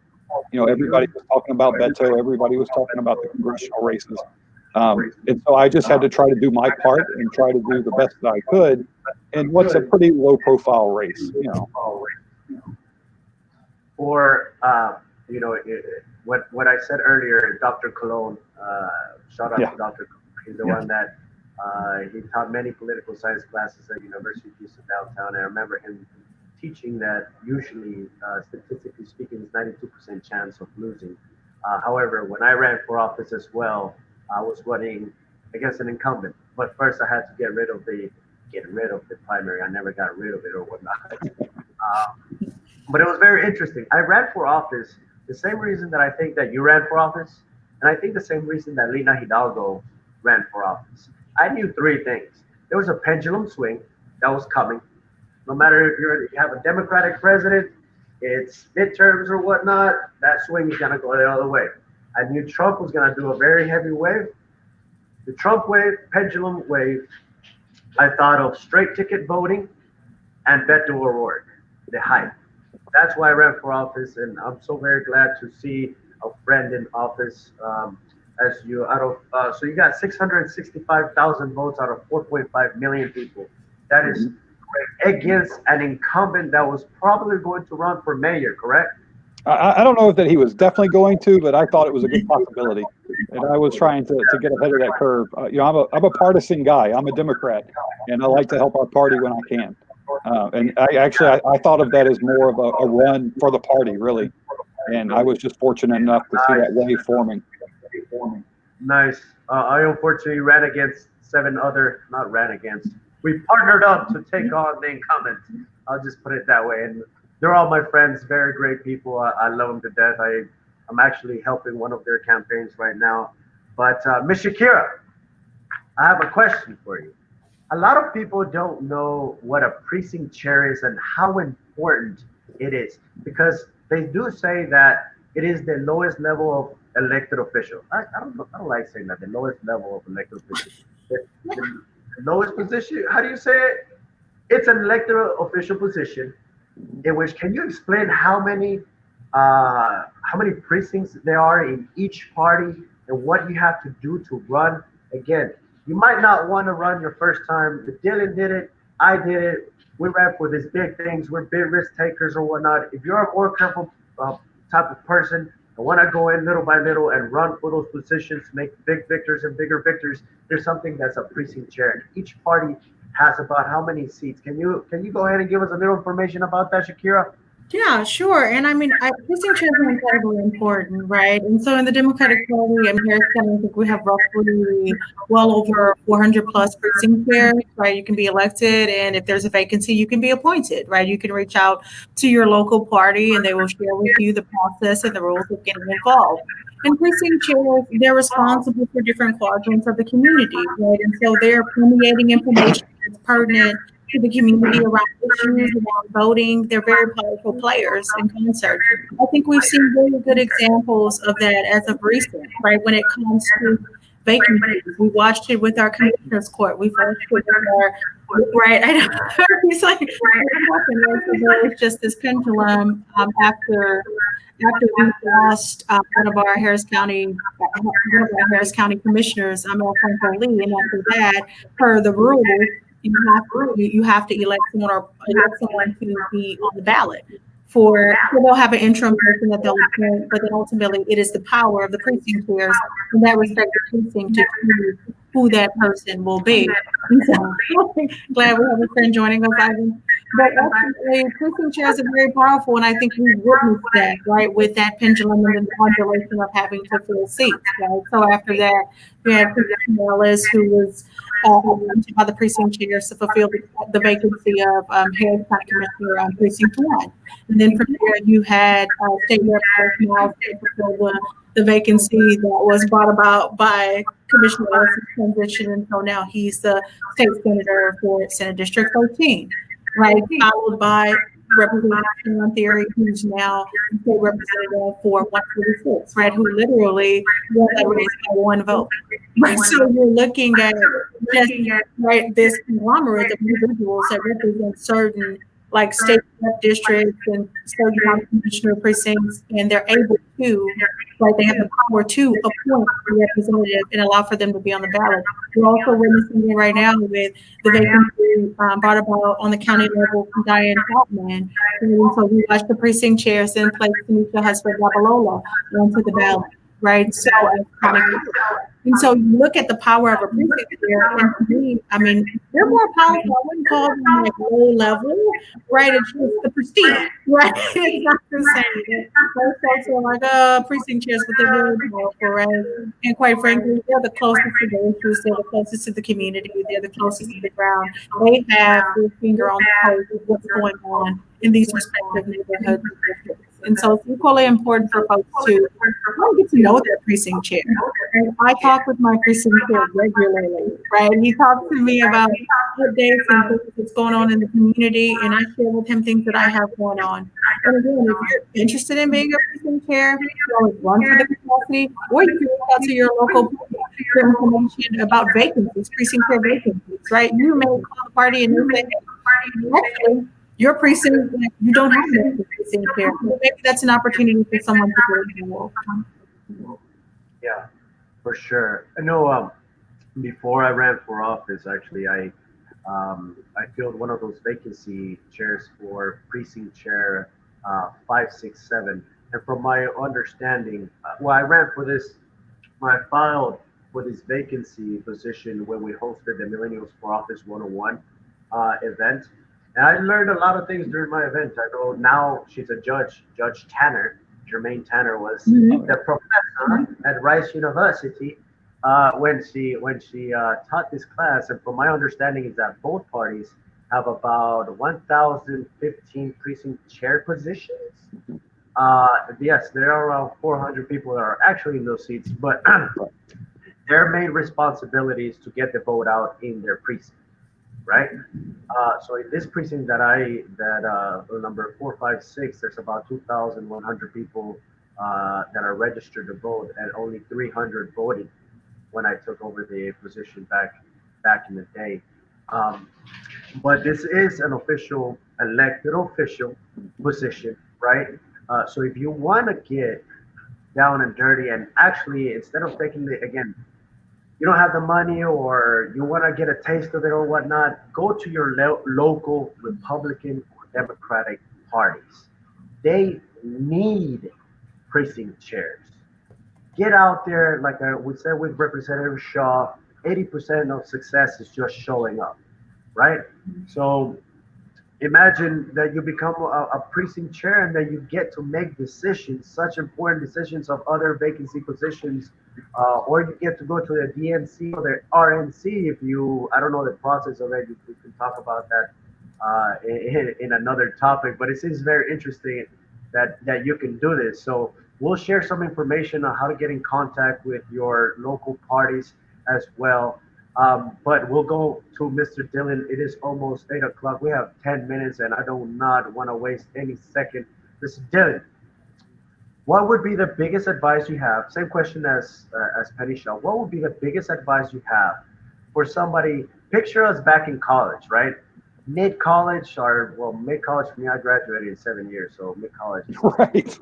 Everybody was talking about Beto. Everybody was talking about the congressional races. And so I just had to try to do my part and try to do the best that I could in what's a pretty low profile race, Or, what I said earlier, Dr. Cologne, shout out to Dr. Cologne. He's the one that he taught many political science classes at University of Houston downtown. I remember him teaching that usually, statistically speaking, is 92% chance of losing. However, when I ran for office as well, I was running against an incumbent. But first, I had to get rid of the primary. I never got rid of it or whatnot. But it was very interesting. I ran for office the same reason that I think that you ran for office, and I think the same reason that Lina Hidalgo ran for office. I knew three things. There was a pendulum swing that was coming. No matter if you have a Democratic president, it's midterms or whatnot, that swing is going to go the other way. I knew Trump was going to do a very heavy wave. The Trump wave, pendulum wave, I thought of straight ticket voting and Beto O'Rourke, the hype. That's why I ran for office, and I'm so very glad to see a friend in office. So you got 665,000 votes out of 4.5 million people. That is great against an incumbent that was probably going to run for mayor, correct? I don't know if that he was definitely going to, but I thought it was a good possibility, and I was trying to get ahead of that curve. I'm a partisan guy. I'm a Democrat, and I like to help our party when I can. And I thought of that as more of a run for the party, really. And I was just fortunate enough to see that wave forming. Nice. I unfortunately we partnered up to take on the incumbent. I'll just put it that way. And they're all my friends, very great people. I love them to death. I'm actually helping one of their campaigns right now. But Ms. Shekira, I have a question for you. A lot of people don't know what a precinct chair is and how important it is, because they do say that it is the lowest level of elected official. I don't like saying that, the lowest level of elected official. The lowest position, how do you say it? It's an elected official position in which, can you explain how many precincts there are in each party and what you have to do to run? Again, you might not want to run your first time, but Dylan did it, I did it, we ran for these big things, we're big risk takers or whatnot. If you're a more careful type of person and want to go in little by little and run for those positions, make big victors and bigger victors, there's something that's a precinct chair. Each party has about how many seats? Can you go ahead and give us a little information about that, Shekira? Yeah, sure. And I mean, precinct chairs are incredibly important, right? And so in the Democratic Party, in Harris County, I think we have roughly well over 400 plus precinct chairs, right? You can be elected, and if there's a vacancy, you can be appointed, right? You can reach out to your local party, and they will share with you the process and the rules of getting involved. And precinct chairs, they're responsible for different quadrants of the community, right? And so they're permeating information that's pertinent to the community around issues, around voting. They're very powerful players in concert. I think we've seen really good examples of that as of recent, right? When it comes to vacancies, we watched it with our commissioners court. We've watched it with our, right? I know. He's like, what happened? So there was just this pendulum after we lost one of our Harris County commissioners, Franco Lee, and after that, per the rules, you have to elect someone to be on the ballot. They'll have an interim person that they'll appoint, but then ultimately it is the power of the precinct chairs in that respect, the precinct to choose who that person will be. And so glad we have a friend joining us, Ivan. But ultimately, precinct chairs are very powerful, and I think we witnessed that, right, with that pendulum and the modulation of having to fill seats, right? So after that, we had President Morales, who was by the precinct chairs to fulfill the vacancy of Harris County Commissioner Precinct 1. And then from there, you had State Rep Miles to fulfill the vacancy that was brought about by Commissioner Ellis's transition. And so now he's the state senator for Senate District 13, right? Followed by Representative Sean Theory, who's now state representative for 146, right? Who literally won that race by one vote. Right. So you're looking at just, right, this conglomerate of individuals that represent certain like state rep districts and certain county commissioner precincts, and they're able to, like, they have the power to appoint a representative and allow for them to be on the ballot. We're also witnessing it right now with the vacancy brought about on the county level from Diane Kaufman. And so we watched the precinct chairs and place Tanisha Husband-Babalola onto the ballot, right? So as county and so you look at the power of a precinct chair, and to me, I mean, they're more powerful. I wouldn't call them like low level, right? It's just the prestige, right? It's not the same. Those folks are like precinct chairs, but they're really powerful, right? And quite frankly, they're the closest to the issues. They're the closest to the community. They're the closest to the ground. They have their finger on the pulse of what's going on in these respective neighborhoods. And so it's equally important for folks to get to know their precinct chair. And I talk with my precinct chair regularly, right? He talks to me about updates and things that's going on in the community, and I share with him things that I have going on. And again, if you're interested in being a precinct chair, you can always run for the capacity, or you can reach out to your local for information about vacancies, precinct chair vacancies, right? You may call the party and you say, actually, your precinct, you don't have a precinct chair. Maybe that's an opportunity for someone to go involved. Yeah, for sure. I know before I ran for office, actually, I filled one of those vacancy chairs for precinct chair 567. And from my understanding, I ran for this, I filed for this vacancy position when we hosted the Millennials for Office 101 event. And I learned a lot of things during my event. I know now she's a judge, Judge Tanner. Jermaine Tanner was the professor at Rice University when she taught this class. And from my understanding is that both parties have about 1,015 precinct chair positions. Yes, there are around 400 people that are actually in those seats, but their main responsibility is to get the vote out in their precinct. Right. So in this precinct that number 456, there's about 2,100 people that are registered to vote, and only 300 voted when I took over the position back in the day. But this is an elected official position, right? So if you want to get down and dirty, and actually instead of taking you don't have the money or you want to get a taste of it or whatnot, go to your local Republican or Democratic parties. They need precinct chairs. Get out there, like we said with Representative Shaw, 80% of success is just showing up, right? So imagine that you become a precinct chair and that you get to make decisions, such important decisions of other vacancy positions, or you get to go to the DNC or the RNC if I don't know the process of it, we can talk about that in another topic, but it seems very interesting that you can do this. So we'll share some information on how to get in contact with your local parties as well. But we'll go to Mr. Dillon. It is almost 8 o'clock. We have 10 minutes and I do not want to waste any second. Mr. Dillon, what would be the biggest advice you have? Same question as Penny Shaw. What would be the biggest advice you have for somebody? Picture us back in college, right? Mid-college mid-college for me, I graduated in 7 years, so mid-college. Right.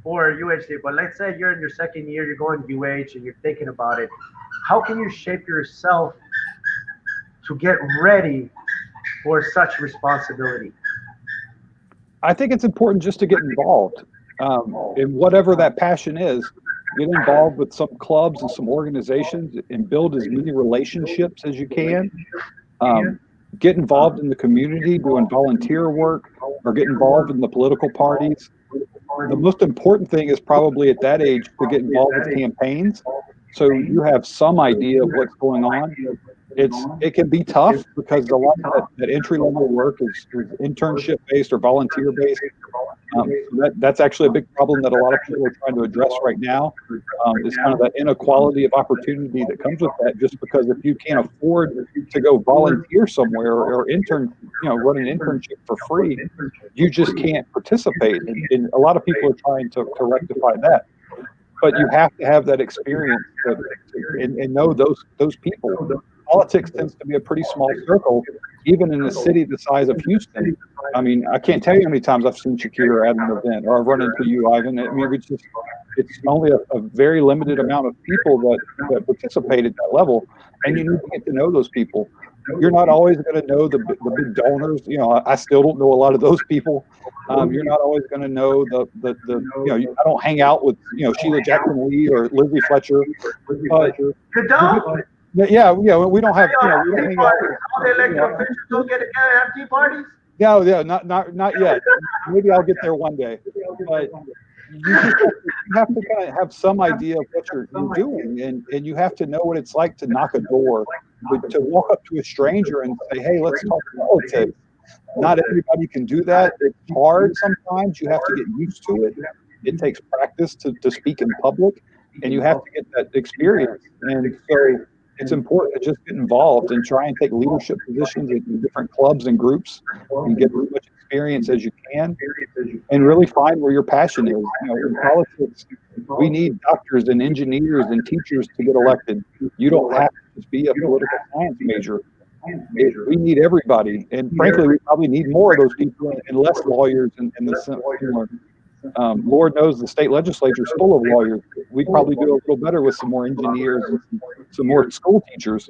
Or UHD, but let's say you're in your second year, you're going to UH and you're thinking about it. How can you shape yourself to get ready for such responsibility? I think it's important just to get involved in whatever that passion is. Get involved with some clubs and some organizations and build as many relationships as you can. Get involved in the community, doing volunteer work, or get involved in the political parties. The most important thing is probably at that age to get involved with campaigns So you have some idea of what's going on. It can be tough because a lot of that entry level work is internship based or volunteer based. So that's actually a big problem that a lot of people are trying to address right now. Is kind of that inequality of opportunity that comes with that. Just because if you can't afford to go volunteer somewhere or intern, run an internship for free, you just can't participate. And a lot of people are trying to rectify that. But you have to have that experience and know those people. Politics tends to be a pretty small circle, even in a city the size of Houston. I mean, I can't tell you how many times I've seen Shekira at an event, or I've run into you, Ivan. I mean, it's only a very limited amount of people that participate at that level, and you need to get to know those people. You're not always going to know the big donors. I still don't know a lot of those people. You're not always going to know I don't hang out with Sheila Jackson Lee or Lizzie Fletcher. You don't? Yeah, we don't have. We don't hang out. All the elected officials don't get together at tea parties. Yeah, not yet. Maybe I'll get there one day. But you have to kind of have some idea of what you're doing, and you have to know what it's like to knock a door, to walk up to a stranger and say, "Hey, let's talk politics." Not everybody can do that. It's hard sometimes. You have to get used to it. It takes practice to speak in public, and you have to get that experience. And so it's important to just get involved and try and take leadership positions in different clubs and groups and get as much experience as you can and really find where your passion is. In politics, we need doctors and engineers and teachers to get elected. You don't have to just be a political science major. We need everybody. And frankly, we probably need more of those people and less lawyers in the similar. Lord knows the state legislature is full of lawyers. We probably do a little better with some more engineers and some more school teachers.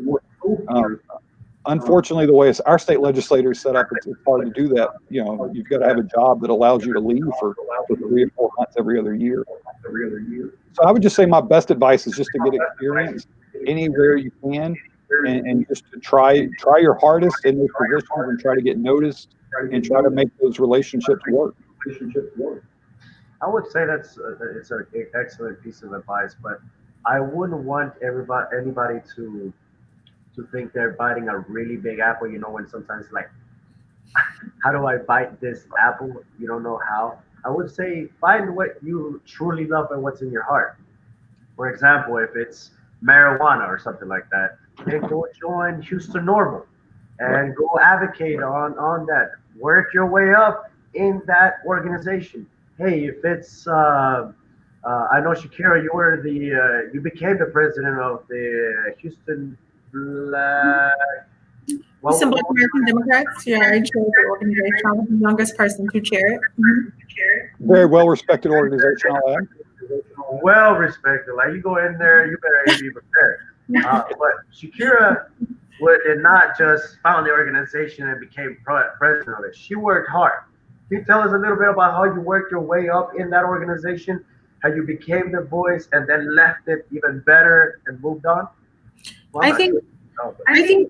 Unfortunately, the way our state legislature is set up, it's hard to do that. You've got to have a job that allows you to leave for 3 or 4 months every other year. So I would just say my best advice is just to get experience anywhere you can, and just to try your hardest in those positions and try to get noticed and try to make those relationships work. I would say it's an excellent piece of advice, but I wouldn't want anybody to think they're biting a really big apple. When sometimes like, how do I bite this apple? You don't know how. I would say find what you truly love and what's in your heart. For example, if it's marijuana or something like that, then go join Houston Normal and go advocate on that. Work your way up in that organization. Hey, if it's I know Shekira, you became the president of the Houston Black American Democrats. Yeah, I chaired the organization. I was the youngest person to chair it. Very well respected organization. Well respected. Like, you go in there, you better be prepared. But Shekira did not just found the organization and became president of it. She worked hard. Can you tell us a little bit about how you worked your way up in that organization, how you became the voice and then left it even better and moved on? I think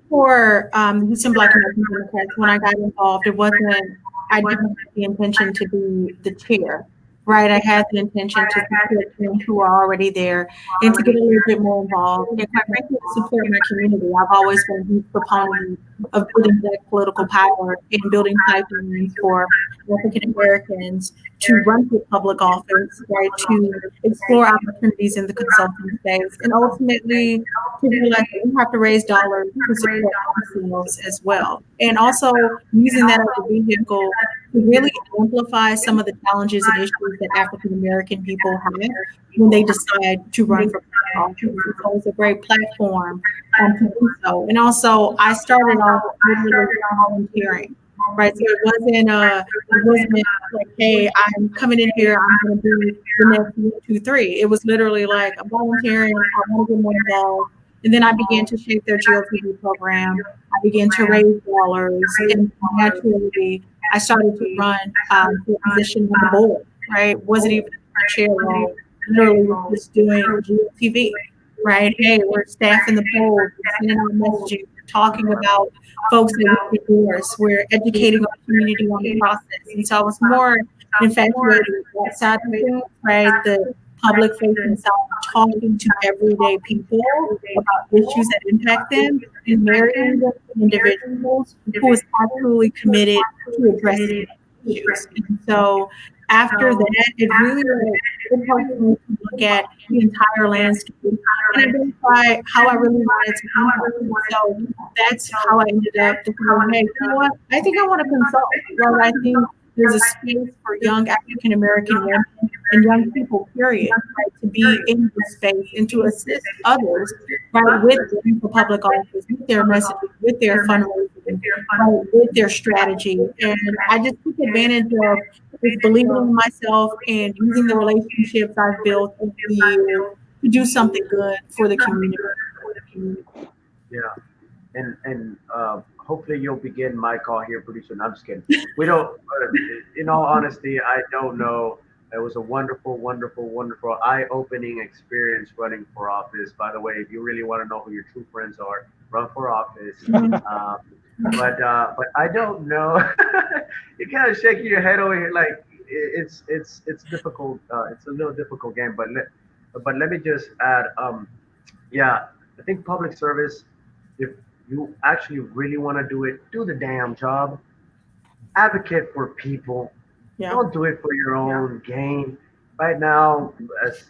for Houston Black American Democrats, when I got involved, I didn't have the intention to be the chair, right? I had the intention to support them who are already there and to get a little bit more involved. And quite frankly, to support my community. I've always been a huge proponent of building Black political power and building pipelines for African Americans to run for public office, right? To explore opportunities in the consulting space, and ultimately to realize that we have to raise dollars to support ourselves as well. And also using that as a vehicle to really amplify some of the challenges and issues that African American people have when they decide to run for public office. So it's a great platform to do so. And also, I started off literally volunteering. Right, so it wasn't like, hey, I'm coming in here, I'm going to do the next 1, 2, 3. It was literally like, I'm volunteering, I want to get more involved, and then I began to shape their GLTV program. I began to raise dollars, and naturally, I started to run for a position on the board. Right, wasn't even a chair role. Literally, just doing GLTV. Right, hey, we're staffing the polls, we're sending out messaging, we're talking about folks that we endorse, we're educating our community on the process. And so I was more infatuated with that side of things, right? The public facing side, talking to everyday people about issues that impact them, and marrying them to individuals who is absolutely committed to addressing issues. And so after that, it really it helped me to look at the entire landscape and identify how I really wanted to impact. So that's how I ended up thinking, hey, you know what? I think I want to consult. Right? I think there's a space for young African American women and young people, period, right, to be in this space and to assist others, right, with for public office, with their messaging, with their fundraising, right, with their strategy. And I just took advantage of just believing in myself and using the relationships I've built over the years to do something good for the community. Yeah, and hopefully you'll begin my call here pretty soon. I'm just kidding. We don't. In all honesty, I don't know. It was a wonderful, wonderful, wonderful, eye-opening experience running for office. By the way, if you really want to know who your true friends are, run for office. But I don't know. You're kind of shaking your head over here, like it's difficult. It's a little difficult game. But let me just add. Yeah, I think public service. If you actually really want to do it, do the damn job. Advocate for people. Yeah. Don't do it for your own gain. Right now, as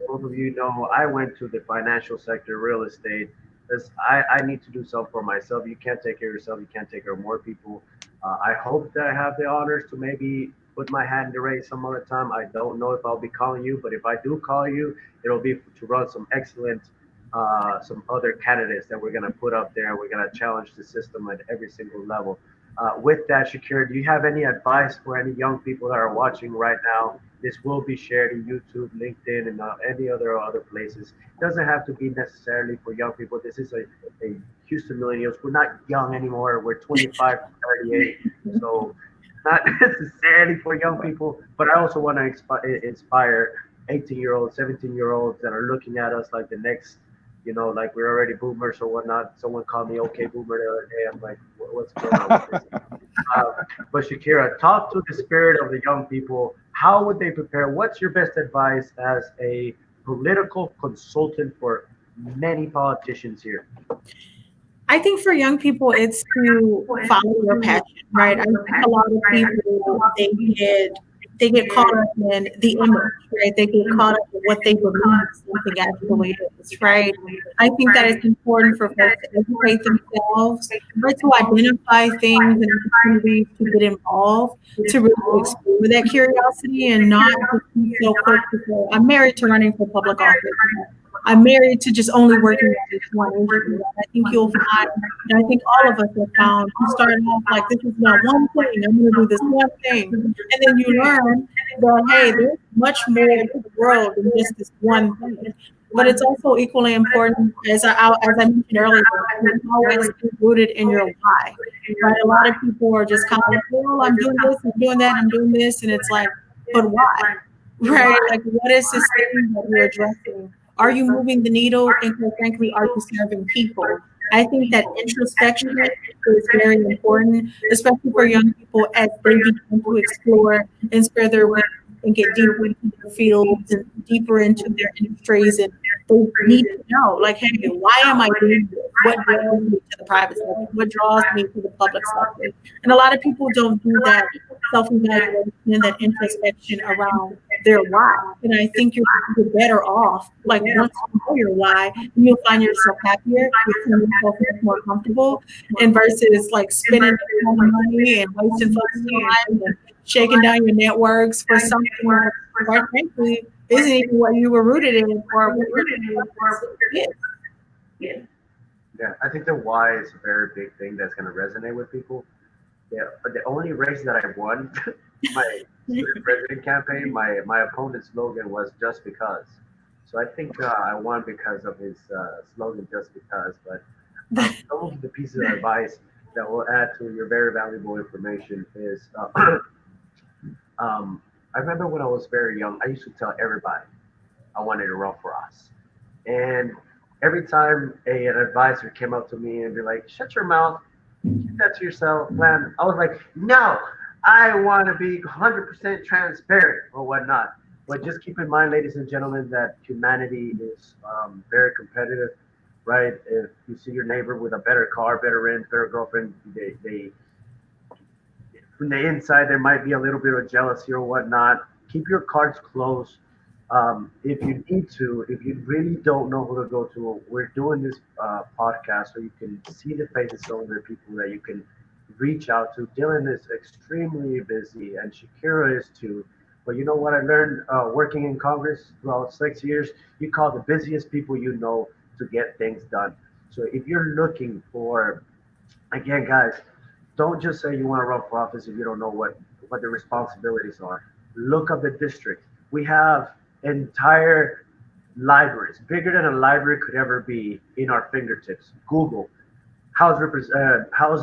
both of you know, I went to the financial sector, real estate. Because I need to do something for myself. You can't take care of yourself. You can't take care of more people. I hope that I have the honors to maybe put my hat in the race some other time. I don't know if I'll be calling you, but if I do call you, it'll be to run some excellent, some other candidates that we're going to put up there. We're going to challenge the system at every single level. With that, Shekira, do you have any advice for any young people that are watching right now? This will be shared in YouTube, LinkedIn, and any other places. It doesn't have to be necessarily for young people. This is a Houston Millennials. We're not young anymore. We're 25 to 38. So not necessarily for young people, but I also want to inspire 18-year-olds, 17-year-olds that are looking at us like the next, like we're already boomers or whatnot. Someone called me okay boomer the other day. I'm like, what's going on with this? But Shekira, talk to the spirit of the young people. How would they prepare? What's your best advice as a political consultant for many politicians here? I think for young people, it's to follow your passion, right? I think a lot of people, they get caught up in the image, right? They get caught up in what they believe something actually is, right? I think that it's important for folks to educate themselves, right? To identify things and opportunities to get involved, to really explore that curiosity and not just be so quick to say, I'm married to running for public office. I'm married to just only working at this one industry. I think you'll find, and I think all of us have found, you start off like, this is not one thing, I'm going to do this one thing. And then you learn that, hey, there's much more to the world than just this one thing. But it's also equally important, as I mentioned earlier, to always be rooted in your why. Right? A lot of people are just kind of like, well, I'm doing this, I'm doing that, I'm doing this. And it's like, but why? Right? Like, what is this thing that you're addressing? Are you moving the needle? And quite frankly, are you serving people? I think that introspection is very important, especially for young people as they begin to explore and spare their wings and get deeper into their fields and deeper into their industries. And they need to know, like, hey, why am I doing this? What draws me to the private sector? What draws me to the public sector? And a lot of people don't do that self-evaluation and that introspection around their why. And I think you're better off, like, once you know your why, you'll find yourself happier, you'll find yourself much more comfortable, and versus like spending money and wasting folks' time and shaking down your networks for something that, quite frankly, isn't even what you were rooted in or Yeah, I think the why is a very big thing that's going to resonate with people. Yeah, but the only race that I won, my president campaign, my opponent's slogan was "Just Because." So I think I won because of his slogan, "Just Because." But some of the pieces of advice that will add to your very valuable information is, I remember when I was very young, I used to tell everybody I wanted to run for us, and every time an advisor came up to me and be like, "Shut your mouth. Keep that to yourself, man." I was like, "No, I want to be 100% transparent or whatnot." But just keep in mind, ladies and gentlemen, that humanity is very competitive, right? If you see your neighbor with a better car, better rent, better girlfriend, they from the inside there might be a little bit of jealousy or whatnot. Keep your cards close. If you need to, if you really don't know who to go to, we're doing this podcast so you can see the faces of the people that you can reach out to. Dylan is extremely busy, and Shakira is too. But you know what I learned working in Congress throughout 6 years? You call the busiest people you know to get things done. So if you're looking for, again, guys, don't just say you want to run for office if you don't know what the responsibilities are. Look up the district. We have entire libraries, bigger than a library could ever be, in our fingertips. Google House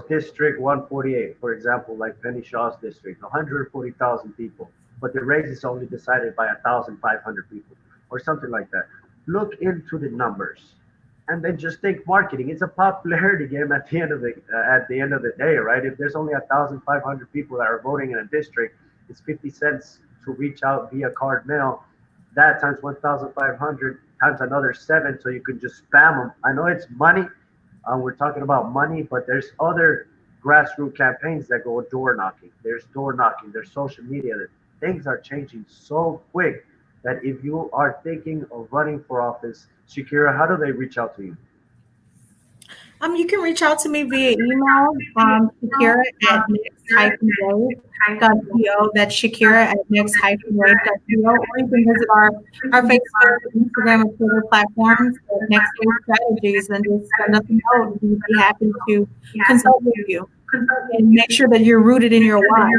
District 148, for example, like Penny Shaw's district, 140,000 people, but the race is only decided by 1,500 people, or something like that. Look into the numbers, and then just think marketing. It's a popularity game at the end of the day, right? If there's only 1,500 people that are voting in a district, it's 50 cents to reach out via card mail. That times 1,500 times another seven, so you can just spam them. I know it's money. We're talking about money, but there's other grassroots campaigns that go door knocking. There's door knocking. There's social media. Things are changing so quick that if you are thinking of running for office, Shakira, how do they reach out to you? You can reach out to me via email, Shakira at next-wave.co. That's Shakira at next-wave.co. Or you can visit our Facebook, Instagram, and Twitter platforms at Next Wave Strategies, and just send us a note. We'd be happy to consult with you and make sure that you're rooted in your why.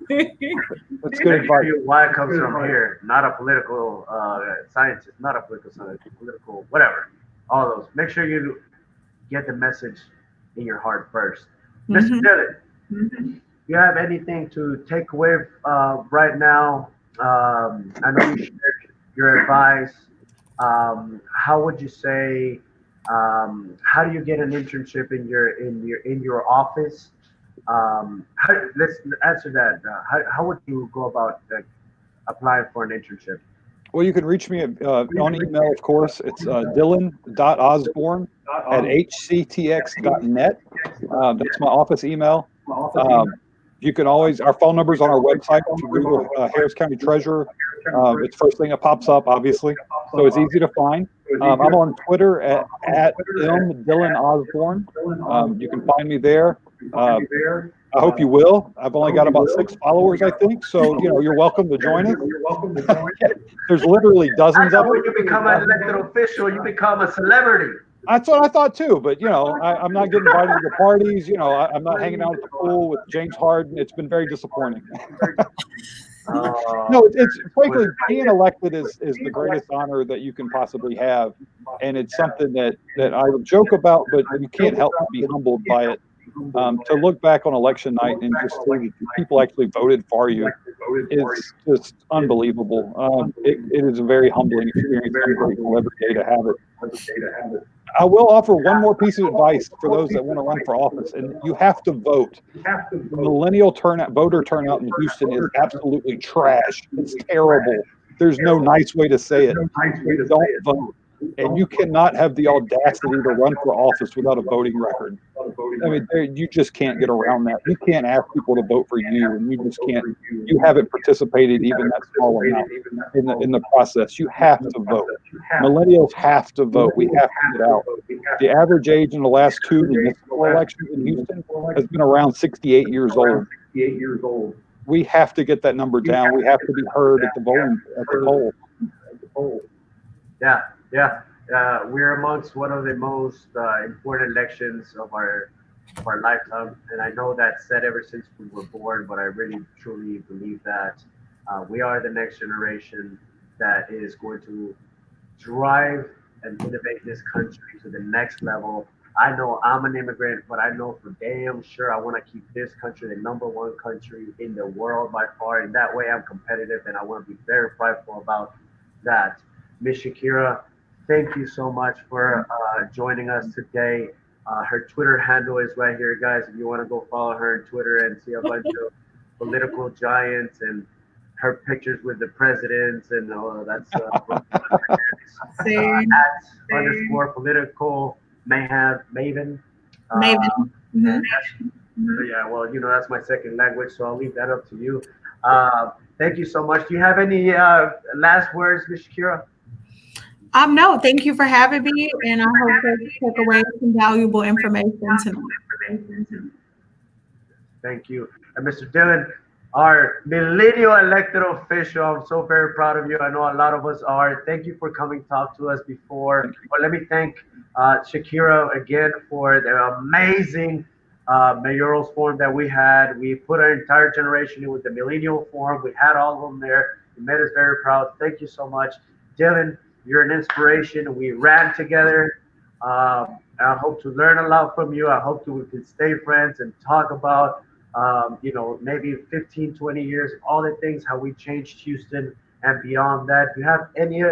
That's good advice. Why it comes from here, not a political scientist, not a political scientist, political whatever. All those. Make sure you get the message in your heart first. Mr. Dylan, you have anything to take away right now? I know you shared your advice. How would you say? How do you get an internship in your office? Let's answer that. How would you go about applying for an internship? Well, you can reach me on email, of course. It's dylan.osborn@hctx.net. That's my office email. You can always, our phone number's on our website. If you Google Harris County Treasurer, it's the first thing that pops up, obviously. So it's easy to find. I'm on Twitter at Dylan Osborn. You can find me there. I hope you will. I've only got about 6 followers, I think. So, you're welcome to join us. There's literally dozens of them. When you become an elected official, you become a celebrity. That's what I thought too. But, I'm not getting invited to parties. I'm not hanging out at the pool with James Harden. It's been very disappointing. No, it's frankly, being elected is the greatest honor that you can possibly have. And it's something that I joke about, but you can't help but be humbled by it. To look back on election night and just see that people actually voted for you is just unbelievable. It is a very humbling experience. I'm grateful every day to have it. I will offer one more piece of advice for those that want to run for office, and you have to vote. Millennial voter turnout in Houston is absolutely trash. It's terrible. There's no nice way to say it. Don't vote. And you cannot have the audacity to run for office without a voting record. I mean, you just can't get around that. You can't ask people to vote for you, and you just can't. You haven't participated even that small amount in the process. You have to vote. Millennials have to vote. We have to get out. The average age in the last 2 municipal elections in Houston has been around 68 years old. We have to get that number down. We have to be heard at the poll. Yeah. We're amongst one of the most important elections of our lifetime, and I know that's said ever since we were born, but I really truly believe that we are the next generation that is going to drive and innovate this country to the next level. I know I'm an immigrant, but I know for damn sure I want to keep this country the #1 country in the world by far, and that way I'm competitive, and I want to be very prideful about that. Miss Shakira, thank you so much for joining us today. Her Twitter handle is right here, guys. If you want to go follow her on Twitter and see a bunch of political giants and her pictures with the presidents and that's See, at underscore political mayhem maven. Maven. Mhm. Yeah, well, that's my second language, so I'll leave that up to you. Thank you so much. Do you have any last words, Ms. Shakira? No, thank you for having me, and I hope that you took away some valuable information tonight. Thank you. And Mr. Dillon, our millennial elected official, I'm so very proud of you. I know a lot of us are. Thank you for coming to talk to us before. But let me thank Shakira again for the amazing mayoral forum that we had. We put our entire generation in with the millennial forum. We had all of them there. It made us very proud. Thank you so much. Dylan, you're an inspiration. We ran together. I hope to learn a lot from you. I hope that we can stay friends and talk about maybe 15, 20 years, all the things, how we changed Houston and beyond that. Do you have any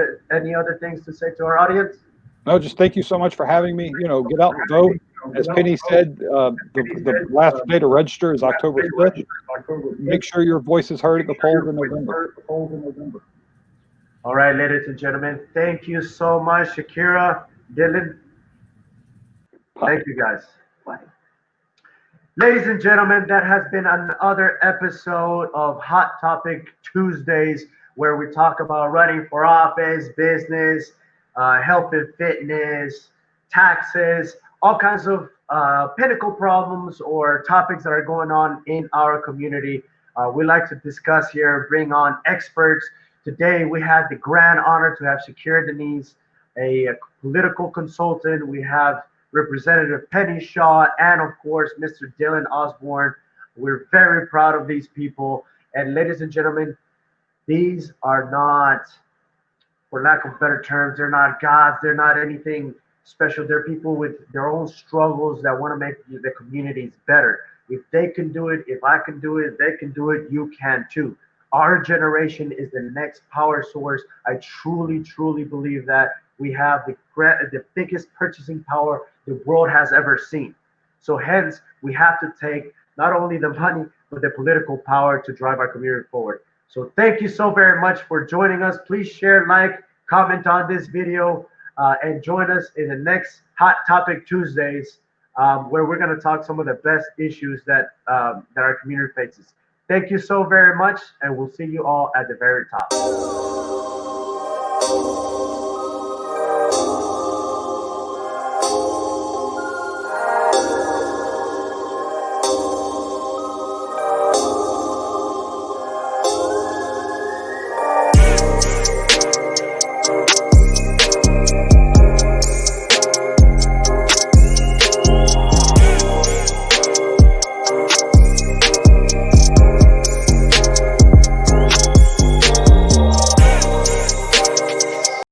other things to say to our audience? No, just thank you so much for having me. Get out and vote. As Penny said, the last day to register is October 5th. Make sure your voice is heard at the polls in November. All right, ladies and gentlemen, thank you so much, Shakira, Dylan. Thank you, guys. Bye. Ladies and gentlemen, that has been another episode of Hot Topic Tuesdays, where we talk about running for office, business, health and fitness, taxes, all kinds of pinnacle problems or topics that are going on in our community. We like to discuss here, bring on experts. Today, we had the grand honor to have Shakira Denise, a political consultant. We have Representative Penny Shaw, and of course, Mr. Dylan Osborn. We're very proud of these people. And ladies and gentlemen, these are not, for lack of better terms, they're not gods. They're not anything special. They're people with their own struggles that want to make the communities better. If they can do it, if I can do it, they can do it, you can too. Our generation is the next power source. I truly, truly believe that we have the biggest purchasing power the world has ever seen. So hence, we have to take not only the money, but the political power to drive our community forward. So thank you so very much for joining us. Please share, like, comment on this video, and join us in the next Hot Topic Tuesdays, where we're going to talk some of the best issues that our community faces. Thank you so very much, and we'll see you all at the very top.